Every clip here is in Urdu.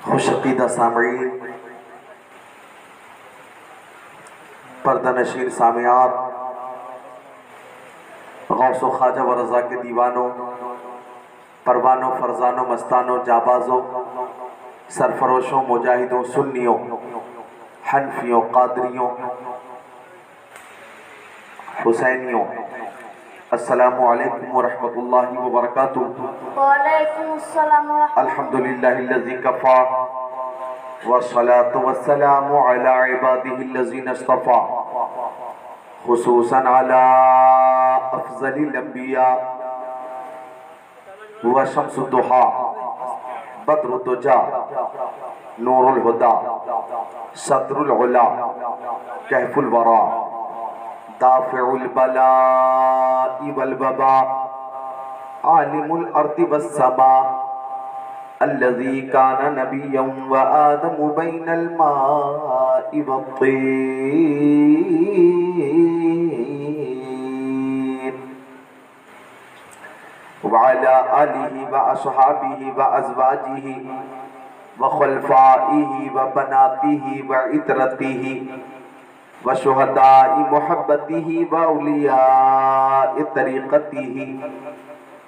خوش عقیدہ سامعین، پردہ نشین سامعات، غوث و خواجہ و رضا کے دیوانوں، پروانوں، فرزانوں، مستانوں، جابازوں، سرفروشوں، مجاہدوں، سنیوں، حنفیوں، قادریوں، حسینیوں، السلام علیکم ورحمۃ اللہ وبرکاتہ۔ وعلیکم السلام ورحمۃ الحمدللہ الذی کفا والصلاة والسلام علی عبادہ الذین اصطفى، خصوصاً علی افضل الانبیاء وشمس الضحیٰ بدر الدجا نور الہدی صدر العلا کہف الورا دافع البلاء والوباء عالم الارض والسماء الذي كان نبيا وآدم بين الماء والطين وعلى آله وأصحابه وأزواجه وخلفائه وبناته وعترته وشهداء محبته وأولياء طريقته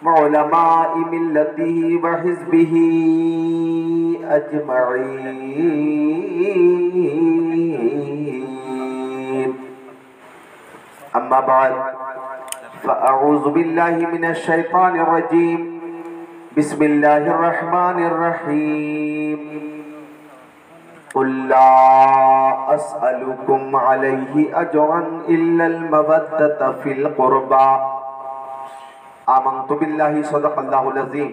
وعلماء ملته وحزبه أجمعين. أما بعد فأعوذ بالله من الشيطان الرجيم. بسم الله الرحمن الرحيم. قل لا أسألكم عليه أجرا إلا المودة في القربى. آمنت بالله صدق الله العظيم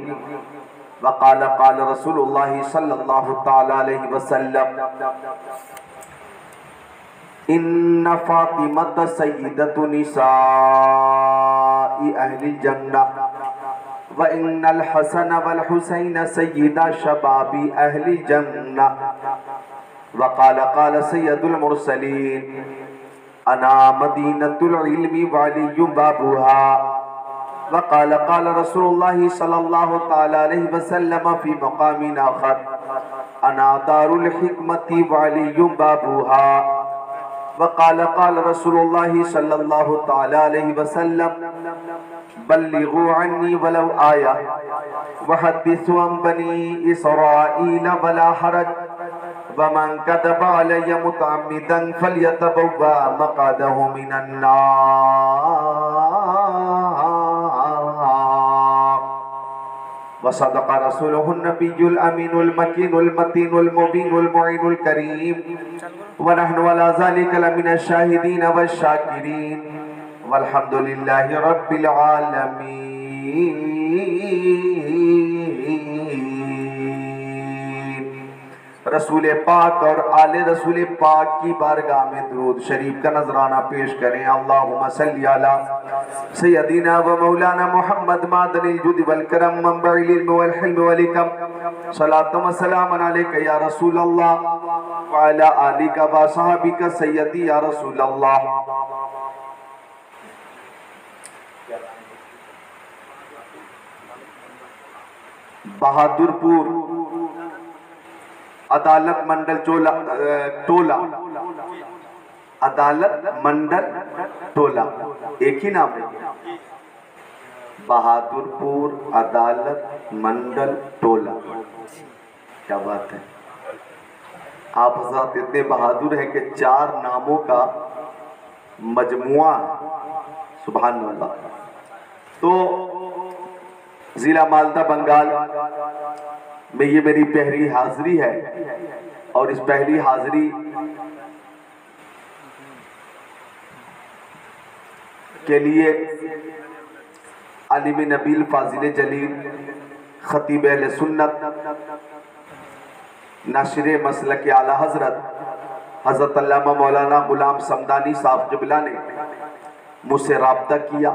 وقال قال رسول الله صلى الله تعالى عليه وسلم إن فاطمة سيدة نساء أهل الجنة وإن الحسن والحسين سيدا شباب أهل الجنة وقال قال سيد المرسلين أنا مدينة العلم وعلي بابها وقال قال رسول الله صلى الله تعالى عليه وسلم في مقام آخر أنا دار الحكمة وعلي بابها وقال قال رسول الله صلى الله تعالى عليه وسلم بلغوا عني ولو آية وحدثوا عن بني إسرائيل ولا حرج ومن كذب علي متعمدا فليتبوأ مقعده من النار. وصدق رسوله النبي الأمين المكين المتين المبين المعين الكريم ونحن على ذلك لمن الشاهدين والشاكرين والحمد لله رب العالمين. رسول پاک اور آل رسول پاک کی بارگاہ میں درود شریف کا نذرانہ پیش کریں. اللہم صلی علی سیدنا و مولانا محمد معدن الجود والکرم منبع العلم والحلم والحکم صلاۃ و سلام علیک یا رسول اللہ وعلی آلک و صحابک سیدی یا رسول اللہ. بہادر پور عدالت منڈل ٹولہ عدالت منڈل ٹولہ ایک ہی نام ہے. بہادر پور عدالت منڈل ٹولہ. کیا بات ہے، آپ حضرات اتنے بہادر ہیں کہ 4 ناموں کا مجموعہ. سبحان اللہ. تو ضلع مالدہ بنگال میں یہ میری پہلی حاضری ہے اور اس پہلی حاضری کے لیے عالم نبیل فاضل جلیل خطیب اہل سنت ناشر مسلک اعلی حضرت حضرت علامہ مولانا غلام صمدانی صاحب قبلہ نے مجھ سے رابطہ کیا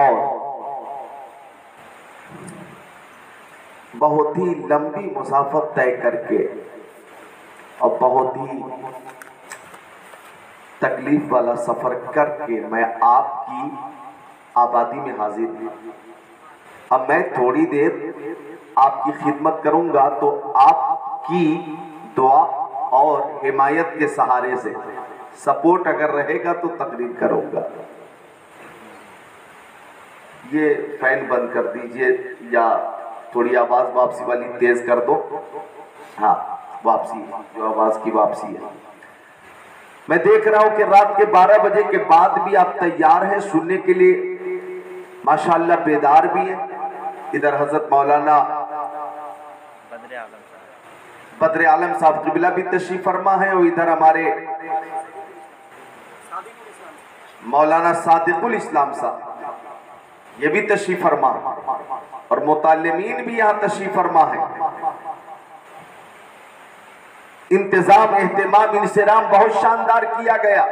اور بہت ہی لمبی مسافت طے کر کے اور بہت ہی تکلیف والا سفر کر کے میں آپ کی آبادی میں حاضر ہوں. اب میں تھوڑی دیر آپ کی خدمت کروں گا تو آپ کی دعا اور حمایت کے سہارے سے سپورٹ اگر رہے گا تو تقریر کروں گا. یہ فین بند کر دیجئے یا تھوڑی آواز واپسی والی تیز کر دو. ہاں واپسی، جو آواز کی واپسی ہے. میں دیکھ رہا ہوں کہ رات کے 12 بجے کے بعد بھی آپ تیار ہیں سننے کے لیے، ماشاءاللہ بیدار بھی ہیں. ادھر حضرت مولانا بدر عالم صاحب قبلہ بھی تشریف فرما ہے، اور ادھر ہمارے مولانا صادق الاسلام صاحب یہ بھی تشریف فرما ہے، اور متعلمین بھی یہاں تشریف فرما ہے. انتظام اہتمام انصرام بہت شاندار کیا گیا.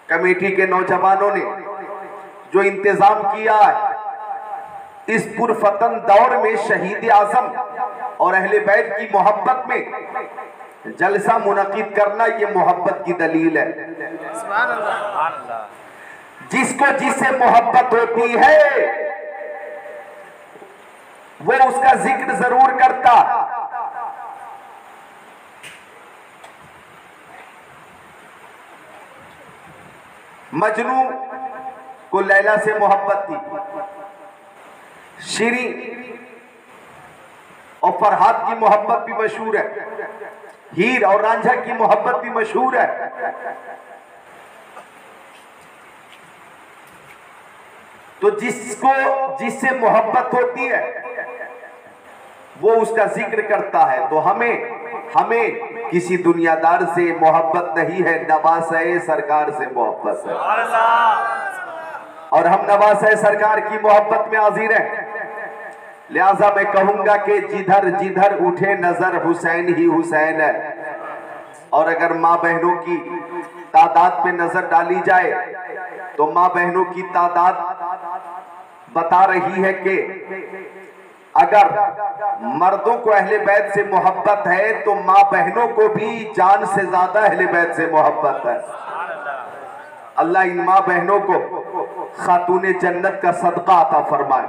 کمیٹی کے نوجوانوں نے جو انتظام کیا ہے، اس پرفتن دور میں شہید اعظم اور اہل بیت کی محبت میں جلسہ منعقد کرنا یہ محبت کی دلیل ہے. سبحان اللہ. جس کو جس سے محبت ہوتی ہے وہ اس کا ذکر ضرور کرتا. مجنو کو لیلا سے محبت تھی، شیریں اور فرحاد کی محبت بھی مشہور ہے، ہیر اور رانجھا کی محبت بھی مشہور ہے. تو جس کو جس سے محبت ہوتی ہے وہ اس کا ذکر کرتا ہے. تو ہمیں کسی دنیا دار سے محبت نہیں ہے، نواسۂ سرکار سے محبت ہے، اور ہم نواسۂ سرکار کی محبت میں حاضر ہیں. لہذا میں کہوں گا کہ جدھر جدھر اٹھے نظر حسین ہی حسین ہے. اور اگر ماں بہنوں کی تعداد پہ نظر ڈالی جائے تو ماں بہنوں کی تعداد بتا رہی ہے کہ اگر مردوں کو اہل بیت سے محبت ہے تو ماں بہنوں کو بھی جان سے زیادہ اہل بیت سے محبت ہے. اللہ ان ماں بہنوں کو خاتون جنت کا صدقہ عطا فرمائے.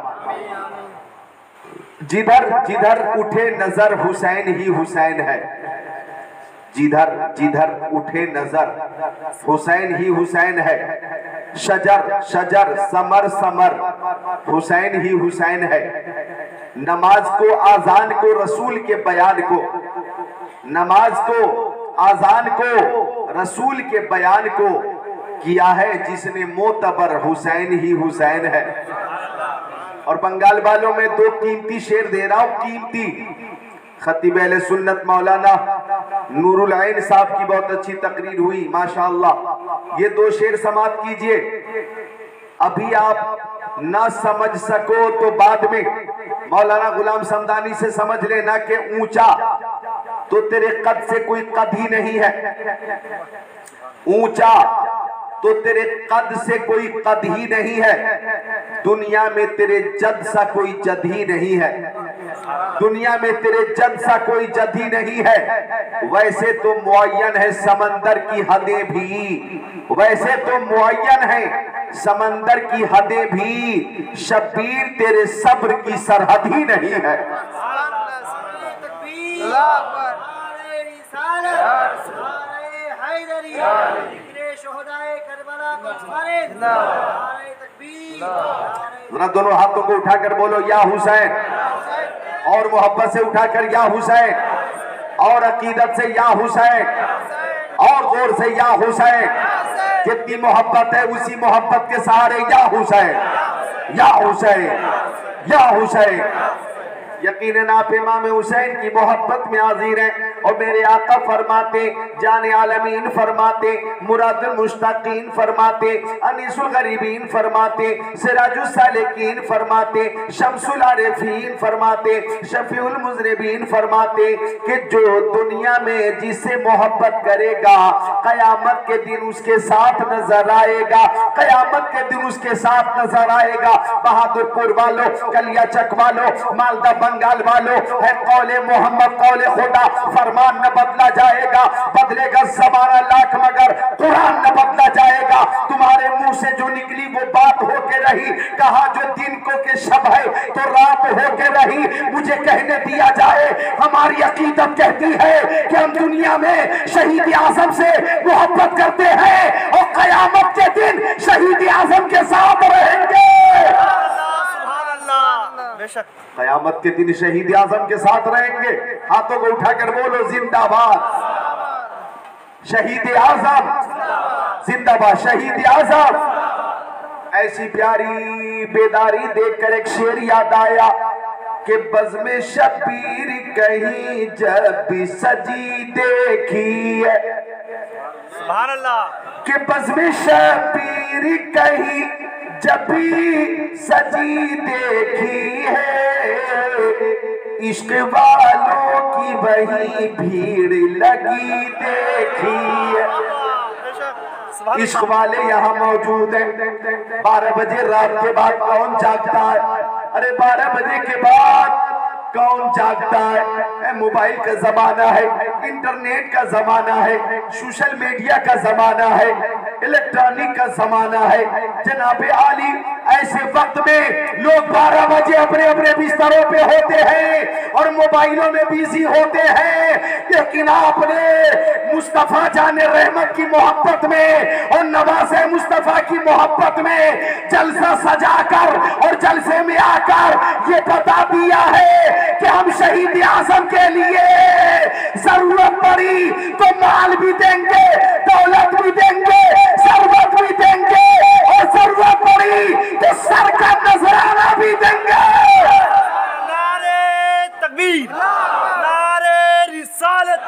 جدھر جدھر اٹھے نظر حسین ہی حسین ہے، جدھر جدھر اٹھے نظر حسین ہی حسین ہے. شجر شجر ثمر ثمر حسین ہی حسین ہے. نماز کو آذان کو رسول کے بیان کو، نماز کو آذان کو رسول کے بیان کو کیا ہے جس نے معتبر حسین ہی حسین ہے. اور بنگال والوں میں دو قیمتی شعر دے رہا ہوں، قیمتی. خطیب اہل سنت مولانا نور العین صاحب کی بہت اچھی تقریر ہوئی ماشاءاللہ. یہ دو شعر سماعت کیجئے. ابھی آپ نہ سمجھ سکو تو بعد میں مولانا غلام سمدانی سے سمجھ لینا کہ اونچا تو تیرے قد سے کوئی قد ہی نہیں ہے، اونچا تو تیرے قد سے کوئی قد ہی نہیں ہے. دنیا میں تیرے جد سا کوئی جد ہی نہیں ہے، دنیا میں تیرے جد سا کوئی جد ہی نہیں ہے. ویسے تو معین ہے سمندر کی حدیں بھی، ویسے تو معین ہے سمندر کی حدیں بھی، شبیر تیرے صبر کی سرحد ہی نہیں ہے. ذرا دونوں ہاتھوں کو اٹھا کر بولو یا حسین، اور محبت سے اٹھا کر یا حسین، اور عقیدت سے یا حسین، اور غور سے یا حسین. جتنی محبت ہے اسی محبت کے سہارے یا حسین، یا حسین، یا حسین. یقیناً آپ امام حسین کی محبت میں حاضر ہیں، اور میرے آقا فرماتے، جان عالمین فرماتے، مراد المشتاقین فرماتے، انیس الغریبین فرماتے، سراج السالکین فرماتے، شمس العارفین فرماتے، شفیع المذنبین فرماتے کہ جو دنیا میں جس سے محبت کرے گا قیامت کے دن اس کے ساتھ نظر آئے گا، قیامت کے دن اس کے ساتھ نظر آئے گا. بہادر پور والو، کلیا چک والو، مالدہ بنگال والوں ہے قول محمد قول خدا، فرمان نہ بدلا جائے گا، بدلے گا زمانہ لاکھ مگر قرآن نہ بدلا جائے گا۔ تمہارے منہ سے جو نکلی وہ بات ہو کے رہی، کہا جو دن کو کہ شب ہے تو رات ہو کے رہی۔ مجھے کہنے دیا جائے، ہماری عقیدت کہتی ہے کہ ہم دنیا میں شہید اعظم سے محبت کرتے ہیں اور قیامت کے دن شہید اعظم کے ساتھ رہیں گے۔ سبحان اللہ، بے شک قیامت کے دن شہید اعظم کے ساتھ رہیں گے۔ ہاتھوں کو اٹھا کر بولو زندہ باد شہید اعظم، زندہ باد شہید اعظم۔ ایسی پیاری بیداری دیکھ کر ایک شعر یاد آیا کہ بزم شبیر کہیں جب بھی سجی دیکھی ہے، سبحان اللہ، کہ بزم شبیر کہیں جب بھی سجی دیکھی ہے، عشق والوں کی وہی بھیڑ لگی دیکھی ہے۔ بے شک سبحان عشق والے یہاں موجود ہیں۔ 12 بجے رات کے بعد کون جاگتا ہے؟ ارے 12 بجے کے بعد کون جاگتا ہے؟ موبائل کا زمانہ ہے، انٹرنیٹ کا زمانہ ہے، سوشل میڈیا کا زمانہ ہے، الیکٹرانک کا زمانہ ہے۔ جناب عالی ایسے وقت میں لوگ 12 بجے اپنے اپنے بستروں پہ ہوتے ہیں اور موبائلوں میں بیزی ہوتے ہیں، لیکن آپ نے مصطفیٰ جان رحمت کی محبت میں اور نواز مصطفیٰ کی محبت میں جلسہ سجا کر اور جلسے میں آ کر یہ بتا دیا ہے کہ ہم شہید اعظم کے لیے ضرورت پڑی تو مال بھی دیں گے، دولت بھی دیں گے، ثروت بھی دیں گے، اور ضرورت پڑی تو سر کا نذرانہ بھی دیں گے۔ نعرہ تکبیر، نعرہ رسالت،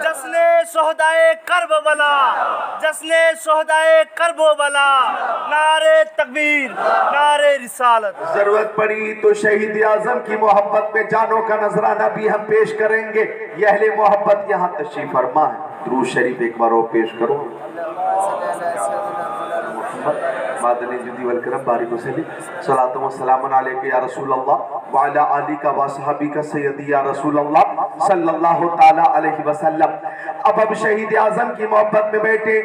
جشن شہدائے کربلا، جشن شہدائے کربلا، نعرہ تکبیر، نعرہ رسالت۔ ضرورت پڑی تو شہید اعظم کی محبت میں جانوں کا نذرانہ بھی ہم پیش کریں گے۔ یہ اہل محبت یہاں تشریف فرما ہے، درود شریف ایک بار اور پیش کرو۔ مادنی جدی والکرم بارک وسلم، صلاۃ و سلام علیک یا رسول اللہ وعلی آلک و صحابک سیدی یا رسول اللہ صلی اللہ تعالی علیہ وسلم۔ اب شہید اعظم کی محبت میں بیٹھے،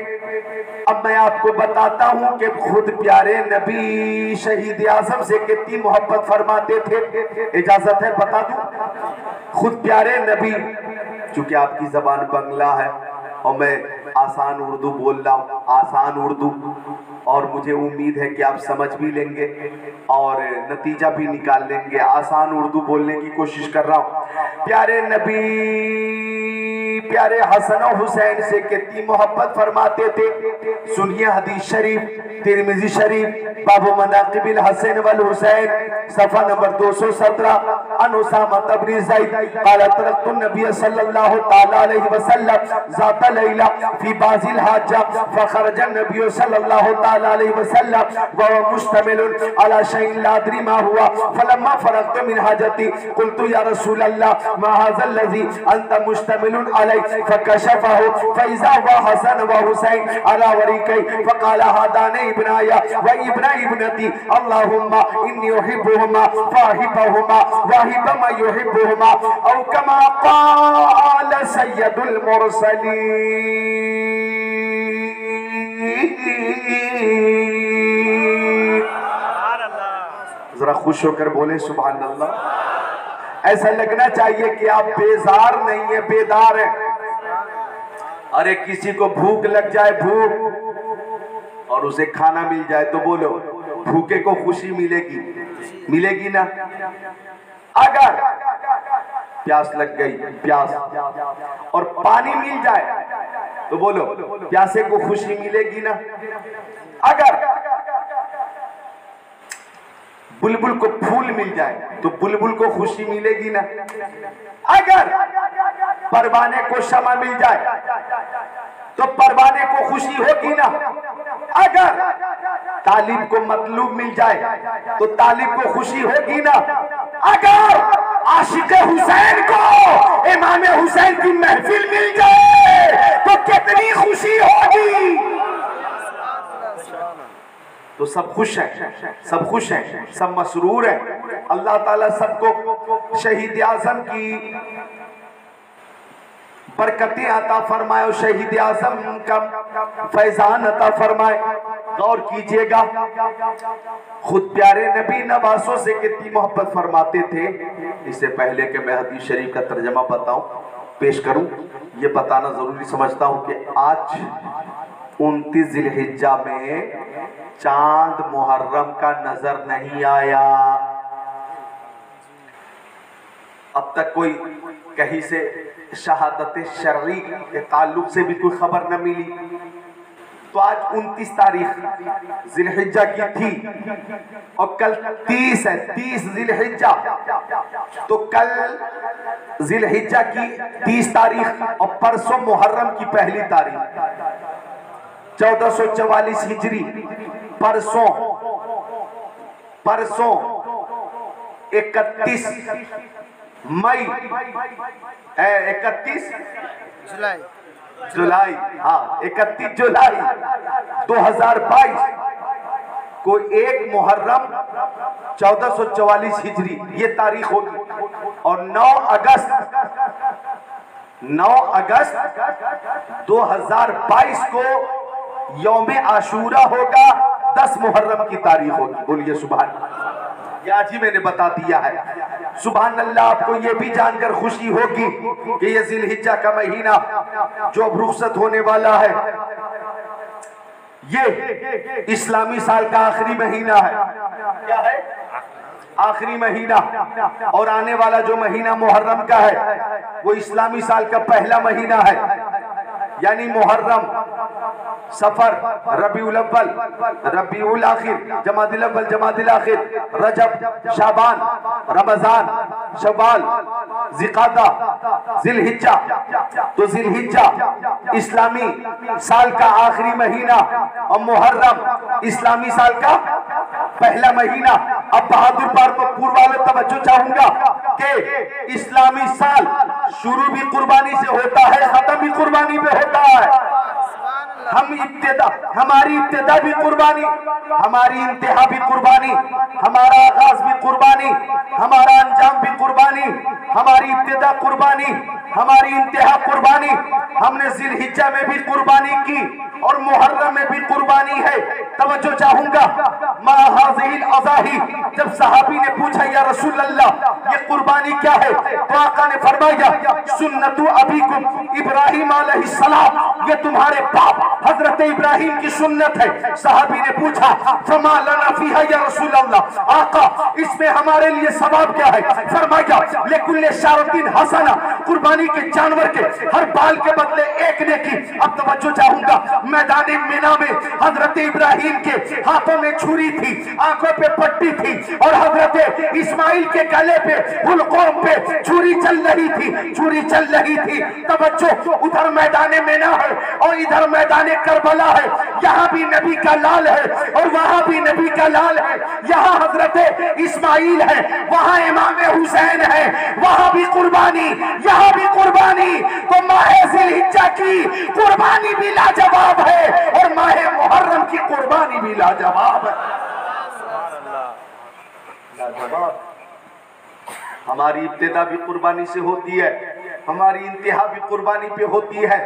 اب میں آپ کو بتاتا ہوں کہ خود پیارے نبی شہید اعظم سے کتنی محبت فرماتے تھے۔ اجازت ہے بتا دوں؟ خود پیارے نبی، چونکہ آپ کی زبان بنگلہ ہے اور میں آسان اردو بول رہا ہوں، آسان اردو، اور مجھے امید ہے کہ آپ سمجھ بھی لیں گے اور نتیجہ بھی نکال لیں گے۔ آسان اردو بولنے کی کوشش کر رہا ہوں۔ پیارے نبی پیارے حسن و حسین سے کتنی محبت فرماتے تھے، سنیے حدیث شریف ترمذی شریف باب مناقب الحسن والحسین صفحہ نمبر 217، عن اسامہ بن زید قال ترکت النبی صلی اللہ تعالی علیہ وسلم ذات لیلہ فی بعض الحاجہ فخرج النبی صلی اللہ تعالی علیہ وسلم وهو مشتمل على شيء لا ادري ما هو فلما فرغت من حاجتي قلت يا رسول الله ما هذا الذي انت مشتمل عليه فكشفه فاذا هو حسن وحسين على وريكي فقال هذان ابناي وابن ابنتي اللهم اني احبهما فاحبهما واحب ما يحبهما او كما قال سيد المرسلين۔ ذرا خوش ہو کر بولیں سبحان اللہ۔ ایسا لگنا چاہیے کہ آپ بیزار نہیں ہیں، بیدار ہیں۔ ارے کسی کو بھوک لگ جائے، بھوک، اور اسے کھانا مل جائے تو بولو بھوکے کو خوشی ملے گی نا؟ اگر پیاس لگ گئی، پیاس، اور پانی مل جائے تو بولو پیاسے کو خوشی ملے گی نا؟ اگر بلبل کو پھول مل جائے تو بلبل کو خوشی ملے گی نا؟ اگر پروانے کو شمع مل جائے تو پروانے کو خوشی ہوگی نا؟ اگر طالب کو مطلوب مل جائے تو طالب کو خوشی ہوگی نا؟ اگر عاشق حسین کو امام حسین کی محفل مل جائے تو کتنی خوشی ہوگی؟ تو سب خوش ہیں، سب خوش ہیں، سب مسرور ہیں۔ اللہ تعالیٰ سب کو شہید اعظم کی برکتیں عطا فرمائے اور شہید اعظم کا فیضان عطا فرمائے۔ غور کیجئے گا، خود پیارے نبی نواسوں سے کتنی محبت فرماتے تھے۔ اس سے پہلے کہ میں حدیث شریف کا ترجمہ بتاؤں، پیش کروں، یہ بتانا ضروری سمجھتا ہوں کہ آج 29 ذی الحجہ میں چاند محرم کا نظر نہیں آیا۔ اب تک کوئی کہیں سے شہادت شرعی کے تعلق سے بھی کوئی خبر نہ ملی۔ تو آج 29 تاریخ ذی الحجہ کی تھی اور کل 30 ہے، 30 ذی الحجہ، تو کل ذی الحجہ کی 30 تاریخ اور پرسوں محرم کی پہلی تاریخ، 1444 ہجری، پرسوں 31 مئی 31 جولائی 31 جولائی 2022 کو ایک محرم 1444 ہجری یہ تاریخ ہوگی، اور 9 اگست 2022 کو یوم عاشورہ ہوگا، 10 محرم کی تاریخ ہوگی۔ بولیے سبحان اللہ۔ یہ آج ہی میں نے بتا دیا ہے۔ سبحان اللہ۔ آپ کو یہ بھی جان کر خوشی ہوگی کہ یہ ذی الحجہ کا مہینہ جو اب رخصت ہونے والا ہے، یہ اسلامی سال کا آخری مہینہ ہے۔ کیا ہے؟ آخری مہینہ، اور آنے والا جو مہینہ محرم کا ہے وہ اسلامی سال کا پہلا مہینہ ہے، یعنی محرم، سفر، ربیع الاول، ربیع الاخر، جمادی الاول، جمادی الاخر، رجب، شعبان، رمضان، شوال، ذوالقعدہ، ذی الحجہ۔ تو ذی الحجہ اسلامی سال کا آخری مہینہ اور محرم اسلامی سال کا پہلا مہینہ۔ اب بہادر پور والے توجہ چاہوں گا کہ اسلامی سال شروع بھی قربانی سے ہوتا ہے، ختم بھی قربانی پہ ہوتا ہے۔ ہماری ابتدا بھی قربانی، ہماری انتہا بھی قربانی، ہمارا آغاز بھی قربانی، ہمارا انجام بھی قربانی، ہماری ابتدا قربانی، ہماری انتہا قربانی۔ ہم نے ذی الحجہ میں بھی قربانی کی اور محرم میں بھی قربانی ہے۔ توجہ چاہوں گا، ما هذه الاضاحی، جب صحابی نے پوچھا یا رسول اللہ یہ قربانی کیا ہے، تو آقا نے فرمایا سنت ابیکم ابراہیم علیہ السلام، یہ تمہارے باپ حضرت ابراہیم کی سنت ہے۔ صحابی نے پوچھا فما لنا فیہا یا رسول اللہ، آقا اس میں ہمارے لیے ثواب کیا ہے؟ فرمایا لکل شارۃ حسنہ، قربانی کے جانور کے ہر بال کے بدلے ایک نیکی۔ اب توجہ چاہوں گا، میدان مینا میں حضرت ابراہیم کے ہاتھوں میں چھری تھی، آنکھوں پہ پٹی تھی، اور حضرت اسماعیل کے گلے پہ حلقوم پہ چھری چل رہی تھی، چھری چل رہی تھی۔ توجہ، ادھر میدان مینا ہے اور ادھر میدان کربلا ہے، یہاں بھی نبی کا لال ہے اور وہاں بھی نبی کا لال ہے، یہاں حضرت اسماعیل ہے، وہاں امام حسین ہے، وہاں بھی قربانی، یہاں بھی قربانی۔ تو ماہ ذی الحجہ کی قربانی بھی لاجواب ہے اور ماہ محرم کی قربانی بھی لاجواب ہے۔ لاجواب۔ ہماری ابتدا بھی قربانی سے ہوتی ہے، ہماری انتہا بھی قربانی پہ ہوتی ہے۔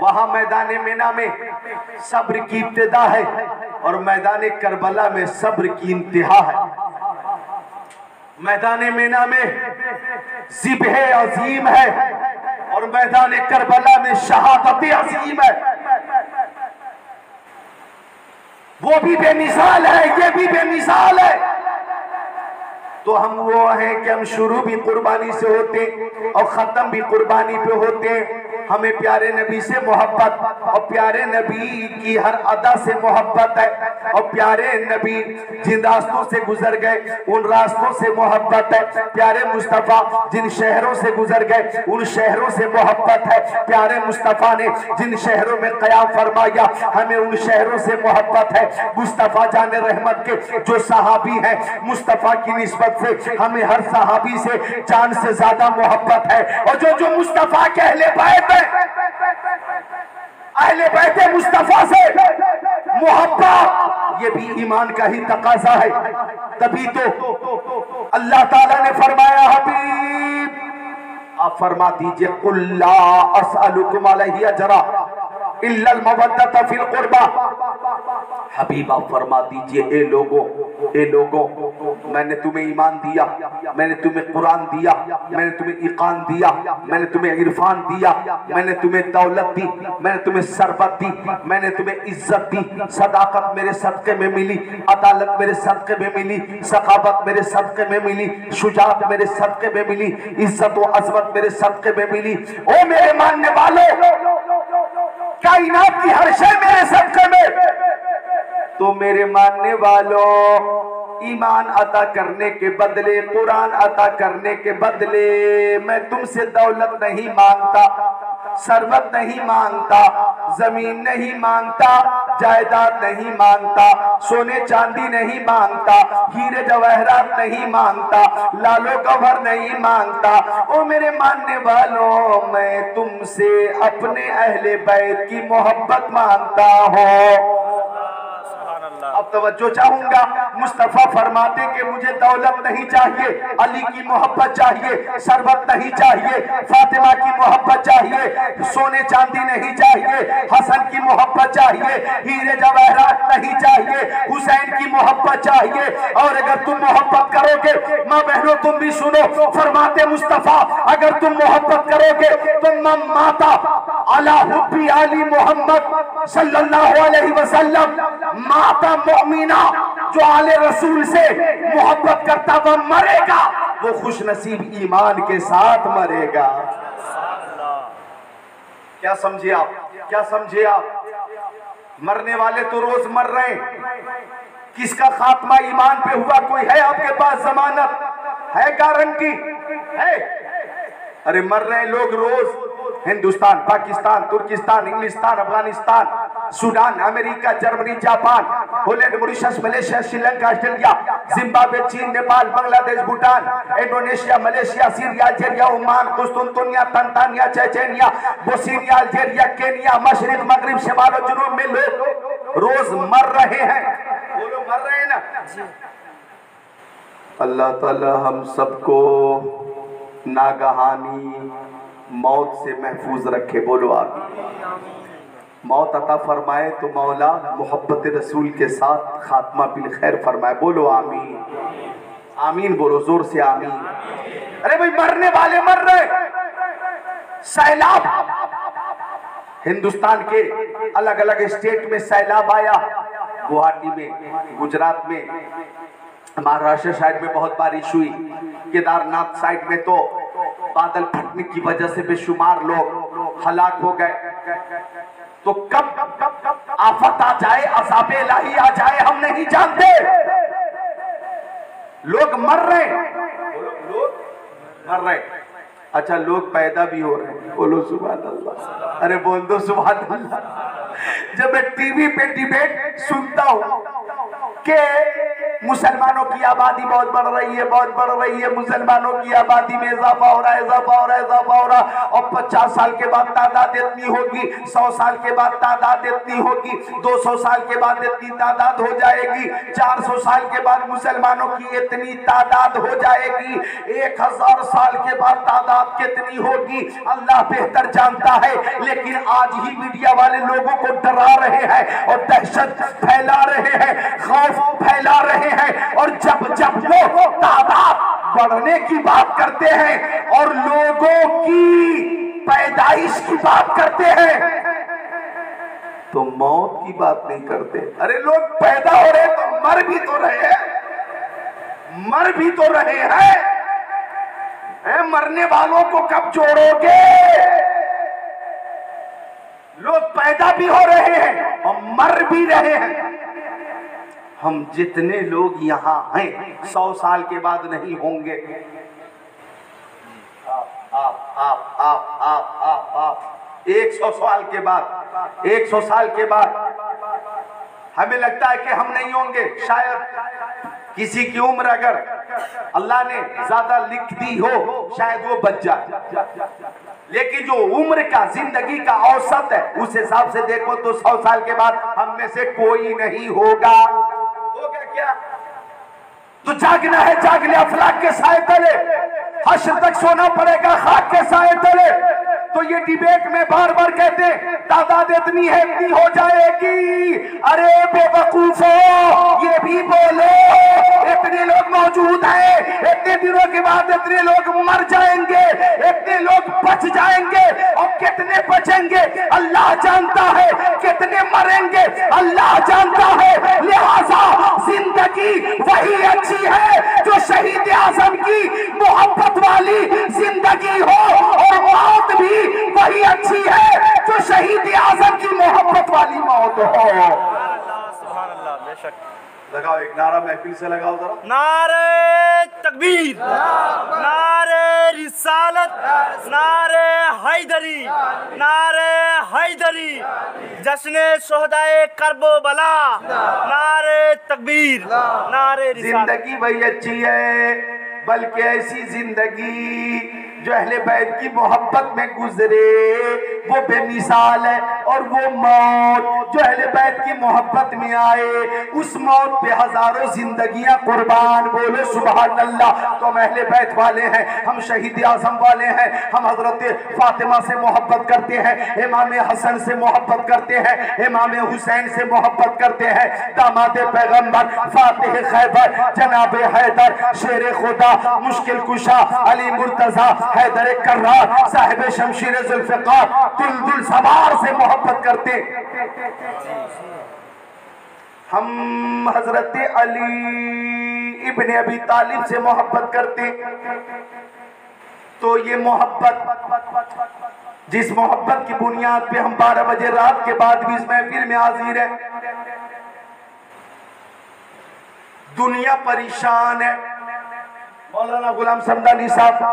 وہاں میدان مینا میں صبر کی ابتدا ہے اور میدان کربلا میں صبر کی انتہا ہے۔ میدان مینا میں ذبح عظیم ہے اور میدان کربلا میں شہادت عظیم ہے۔ وہ بھی بے مثال ہے، یہ بھی بے مثال ہے۔ تو ہم وہ ہیں کہ ہم شروع بھی قربانی سے ہوتے اور ختم بھی قربانی پہ ہوتے۔ ہمیں پیارے نبی سے محبت اور پیارے نبی کی ہر ادا سے محبت ہے، اور پیارے نبی جن راستوں سے گزر گئے ان راستوں سے محبت ہے۔ پیارے مصطفیٰ جن شہروں سے گزر گئے ان شہروں سے محبت ہے۔ پیارے مصطفیٰ نے جن شہروں میں قیام فرمایا ہمیں ان شہروں سے محبت ہے۔ مصطفیٰ جان رحمت کے جو صحابی ہیں، مصطفیٰ کی نسبت سے ہمیں ہر صحابی سے جان سے زیادہ محبت ہے، اور جو مصطفیٰ کے اہل بیت ہیں، اہل بیت مصطفیٰ سے محبت یہ بھی ایمان کا ہی تقاضا ہے. تبھی تو اللہ تعالیٰ نے فرمایا حبیب آپ فرما دیجئے قُلْ لَا أَسْأَلُكُمْ عَلَيْهِ أَجْرًا إِلَّا الْمَوَدَّةَ فِي الْقُرْبَى. حبیب آپ فرما دیجئے اے لوگوں میں نے تمہیں ایمان دیا, میں نے تمہیں قرآن دیا, میں نے تمہیں ایقان دیا, میں نے تمہیں عرفان دیا, میں نے تمہیں دولت دی, میں نے تمہیں ثروت دی, میں نے تمہیں عزت دی. صداقت میرے صدقے میں ملی, عدالت میرے صدقے میں ملی, سخاوت میرے صدقے میں ملی, شجاعت میرے صدقے میں ملی, عزت و عظمت میرے صدقے میں ملی. او میرے ماننے والوں, کائنات کی ہر شے میرے صدقے میں. تو میرے ماننے والوں, ایمان عطا کرنے کے بدلے, قرآن عطا کرنے کے بدلے میں تم سے دولت نہیں مانگتا, ثروت نہیں مانگتا, زمین نہیں مانگتا, جائیداد نہیں مانگتا, سونے چاندی نہیں مانگتا, ہیرے جواہرات نہیں مانگتا, لالو گوہر نہیں مانگتا. او میرے ماننے والوں, میں تم سے اپنے اہل بیت کی محبت مانگتا ہوں. اب توجہ چاہوں گا, مصطفیٰ فرماتے کہ مجھے دولت نہیں چاہیے, علی کی محبت چاہیے, ثروت نہیں چاہیے, فاطمہ کی محبت چاہیے, سونے چاندی نہیں چاہیے, حسن کی محبت چاہیے, ہیرے جواہرات نہیں چاہیے, حسین کی محبت چاہیے. اور اگر تم محبت کرو گے, ماں بہنوں تم بھی سنو, فرماتے مصطفیٰ اگر تم محبت کرو گے تو من ماتا علی حب علی محمد صلی اللہ علیہ وسلم ماتا مؤمنہ, جو آل رسول سے محبت کرتا وہ مرے گا, وہ خوش نصیب ایمان کے ساتھ مرے گا. کیا سمجھے آپ, کیا سمجھے آپ؟ مرنے والے تو روز مر رہے ہیں, کس کا خاتمہ ایمان پہ ہوا کوئی ہے آپ کے پاس ضمانت ہے, گارنٹی ہے؟ ارے مر رہے لوگ روز, ہندوستان, پاکستان, ترکستان, انگلستان, افغانستان, سوڈان, امریکہ, Germany, Japan, Holland, Mauritius, Malaysia, Sri Lanka, Australia, Zimbabwe, چین, Nepal, Bangladesh, Bhutan, Indonesia, Malaysia, Syria, Algeria, Oman, قسطنطنیہ, Tanzania, Chechnya, Bosnia, Algeria, Kenya, مشرق, مغرب, شمال و جنوب میں لوگ روز مر رہے ہیں. وہ لوگ مر رہے ہیں نا. اللہ تعالی ہم سب کو ناگہانی موت سے محفوظ رکھے. بولو آمین. موت عطا فرمائے تو مولا محبت رسول کے ساتھ خاتمہ بالخیر فرمائے. بولو آمین. آمین بولو زور سے آمین. ارے بھئی مرنے والے مر رہے. سیلاب, ہندوستان کے الگ الگ اسٹیٹ میں سیلاب آیا, گوہاٹی میں, گجرات میں, مہاراشٹر سائیڈ میں بہت بارش ہوئی, کیدارناتھ سائیڈ میں تو بادل پھٹنے کی وجہ سے بے شمار لوگ ہلاک ہو گئے. تو کب آفت آ جائے, عذاب الہی آ جائے ہم نہیں جانتے. لوگ مر رہے, لوگ مر رہے. اچھا لوگ پیدا بھی ہو رہے ہیں. بولو سبحان اللہ. ارے بول دو سبحان اللہ. جب میں ٹی وی پہ ڈیبیٹ سنتا ہوں کہ مسلمانوں کی آبادی بہت بڑھ رہی ہے, بہت بڑھ رہی ہے, مسلمانوں کی آبادی میں اضافہ ہو رہا ہے, اضافہ ہو رہا ہے, اضافہ ہو رہا ہے, اور 50 سال کے بعد تعداد اتنی ہوگی, 100 سال کے بعد تعداد اتنی ہوگی, 200 سال کے بعد اتنی تعداد ہو جائے گی, 400 سال کے بعد مسلمانوں کی اتنی تعداد ہو جائے گی, 1000 سال کے بعد تعداد کتنی ہوگی اللہ بہتر جانتا ہے. لیکن آج ہی میڈیا والے لوگوں کو ڈرا رہے ہیں اور دہشت پھیلا رہے ہیں, خوف پھیلا رہے ہیں, اور جب وہ تعداد بڑھنے کی بات کرتے ہیں اور لوگوں کی پیدائش کی بات کرتے ہیں تو موت کی بات نہیں کرتے. ارے لوگ پیدا ہو رہے تو مر بھی تو رہے ہیں, مر بھی تو رہے ہیں. مرنے والوں کو کب جوڑو گے؟ لوگ پیدا بھی ہو رہے ہیں اور مر بھی رہے ہیں. ہم جتنے لوگ یہاں ہیں 100 سال کے بعد نہیں ہوں گے. آپ 100 سال کے بعد, 100 سال کے بعد ہمیں لگتا ہے کہ ہم نہیں ہوں گے. شاید کسی کی عمر اگر اللہ نے زیادہ لکھ دی ہو شاید وہ بچ جائے. لیکن جو عمر کا زندگی کا اوسط ہے اس حساب سے دیکھو تو 100 سال کے بعد ہم میں سے کوئی نہیں ہوگا کیا؟ تو جاگنا ہے، جاگ لے افلاک کے سائے تلے، حشر تک سونا پڑے گا خاک کے سائے تلے۔ تو یہ ڈیبیٹ میں بار بار کہتے ہیں تعداد اتنی ہے اتنی ہو جائے گی، ارے بے وقوفو یہ بھی بولو اتنے لوگ موجود ہیں، اتنے دنوں کے بعد اتنے لوگ مر جائیں گے، اتنے لوگ بچ جائیں گے، اور کتنے بچیں گے اللہ جانتا ہے، کتنے مریں گے اللہ جانتا ہے۔ لہذا زندگی وہی اچھی ہے جو شہید اعظم کی محبت والی زندگی ہو، اور موت بھی وہی اچھی ہے جو شہید اعظم کی محبت والی موت ہو۔ سبحان اللہ، بے شک۔ لگاؤ ایک نعرہ محفل سے لگاؤ ذرا۔ نعرہ تکبیر، نعرہ رسالت، نعرہ حیدری، نعرہ حیدری، جشن شہدائے کرب و بلا، نعرہ تکبیر، نعرہ رسالت۔ زندگی وہی اچھی ہے، بلکہ ایسی زندگی جو اہل بیت کی محبت میں گزرے وہ بے مثال ہے، اور وہ موت جو اہل بیت کی محبت میں آئے اس موت پہ ہزاروں زندگیاں قربان، بولو سبحان اللہ۔ تو ہم اہل بیت والے ہیں، ہم شہید اعظم والے ہیں، ہم حضرت فاطمہ سے محبت کرتے ہیں، امام حسن سے محبت کرتے ہیں، امام حسین سے محبت کرتے ہیں، داماد پیغمبر فاتح خیبر جناب حیدر شیر خدا مشکل کشا علی مرتضی حیدر کرار صاحب شمشیر ذوالفقار دل سوار سے محبت کرتے۔ ہم حضرت علی ابن ابی طالب سے محبت کرتے۔ تو یہ محبت جس محبت کی بنیاد پہ ہم 12 بجے رات کے بعد بھی اس محفل میں حاضر ہیں، دنیا پریشان ہے، مولانا غلام سمدانی صاحب،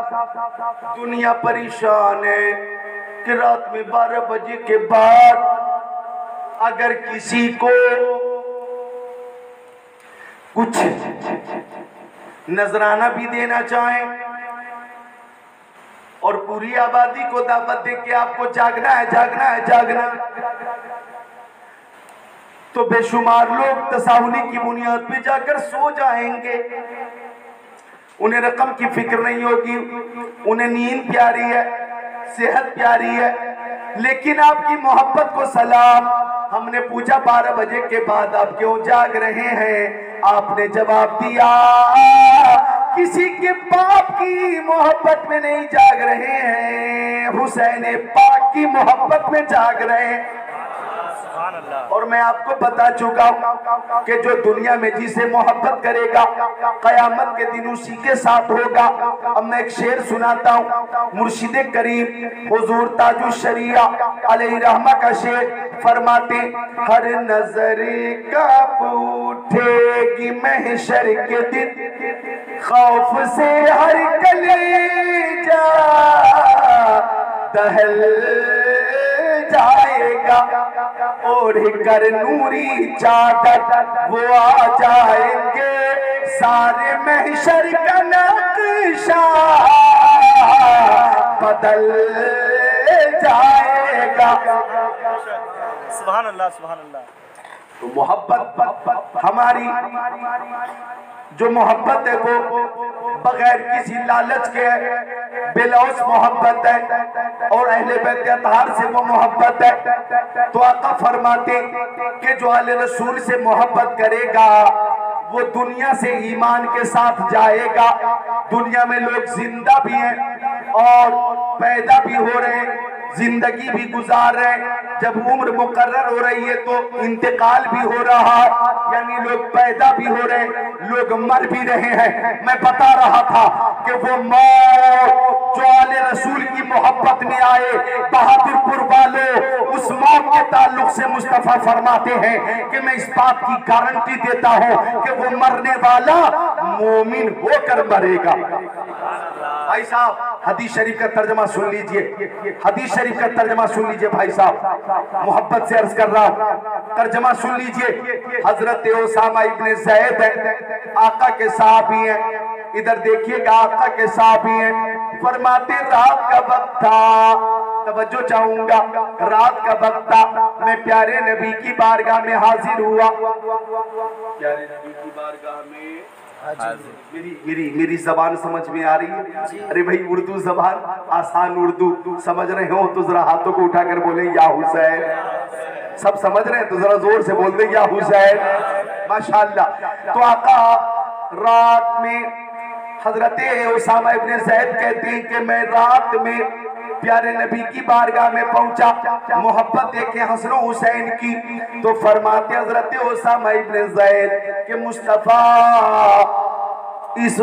دنیا پریشان ہے کہ رات میں 12 بجے کے بعد اگر کسی کو کچھ نذرانہ بھی دینا چاہیں اور پوری آبادی کو دعوت دے کہ آپ کو جاگنا ہے جاگنا ہے جاگنا ہے، تو بے شمار لوگ تساہلی کی بنیاد پہ جا کر سو جائیں گے، انہیں رقم کی فکر نہیں ہوگی، انہیں نیند پیاری ہے، صحت پیاری ہے، لیکن آپ کی محبت کو سلام۔ ہم نے پوچھا 12 بجے کے بعد آپ کیوں جاگ رہے ہیں؟ آپ نے جواب دیا کسی کے باپ کی محبت میں نہیں جاگ رہے ہیں، حسین پاک کی محبت میں جاگ رہے ہیں۔ اور میں آپ کو بتا چکا ہوں کہ جو دنیا میں جسے محبت کرے گا قیامت کے دن اسی کے ساتھ ہوگا۔ اب میں ایک شعر سناتا ہوں، مرشد کریم حضور تاج الشریعہ علیہ رحمہ کا شعر فرماتے، ہر نظر کانپ اٹھے گی محشر کے دن، خوف سے ہر کلیجہ دہل جائے گا، اوڑھ کر نوری چادر وہ آ جائیں گے، سارے محشر کا نقشہ بدل جائے گا۔ سبحان اللہ، سبحان اللہ۔ تو محبت ہماری جو محبت ہے وہ بغیر کسی لالچ کے ہے، بلوث محبت ہے، اور اہل بیت اطہار سے وہ محبت ہے۔ تو آقا فرماتے کہ جو اہل رسول سے محبت کرے گا وہ دنیا سے ایمان کے ساتھ جائے گا۔ دنیا میں لوگ زندہ بھی ہیں اور پیدا بھی ہو رہے ہیں، زندگی بھی گزار رہے ہیں، جب عمر مقرر ہو رہی ہے تو انتقال بھی ہو رہا ہے، یعنی لوگ پیدا بھی ہو رہے ہیں، لوگ مر بھی رہے ہیں۔ میں بتا رہا تھا کہ وہ موت جو آل رسول کی محبت میں آئے، بہادر پور والوں، اس موت کے تعلق سے مصطفیٰ فرماتے ہیں کہ میں اس بات کی گارنٹی دیتا ہوں کہ وہ مرنے والا مومن ہو کر مرے گا۔ بھائی صاحب حدیث شریف کا ترجمہ سن لیجئے، حدیث شریف کا ترجمہ سن لیجئے بھائی صاحب، محبت سے عرض کر رہا ہوں، ترجمہ سن لیجئے۔ حضرت اسامہ ابن زید ہے، آقا کے صحابی ہیں، ادھر دیکھیے گا آقا کے صحابی ہیں، فرماتے رات کا وقت تھا، توجہ چاہوں گا، رات کا وقت تھا، میں پیارے نبی کی بارگاہ میں حاضر ہوا، پیارے نبی کی بارگاہ میں میری زبان سمجھ میں آ رہی ہے؟ ارے بھائی اردو زبان آسان اردو سمجھ رہے ہو تو ذرا ہاتھوں کو اٹھا کر بولیں یا حسین، سب سمجھ رہے ہیں تو ذرا زور سے بول دیں یا حسین، ماشاءاللہ۔ تو آقا رات میں حضرت اسامہ ابن زید کہتے ہیں کہ میں رات میں پیارے نبی کی بارگاہ میں پہنچا، محبت دیکھیں حسن و حسین کی، تو فرماتے حضرت اسامہ ابن زید کہ مصطفیٰ اس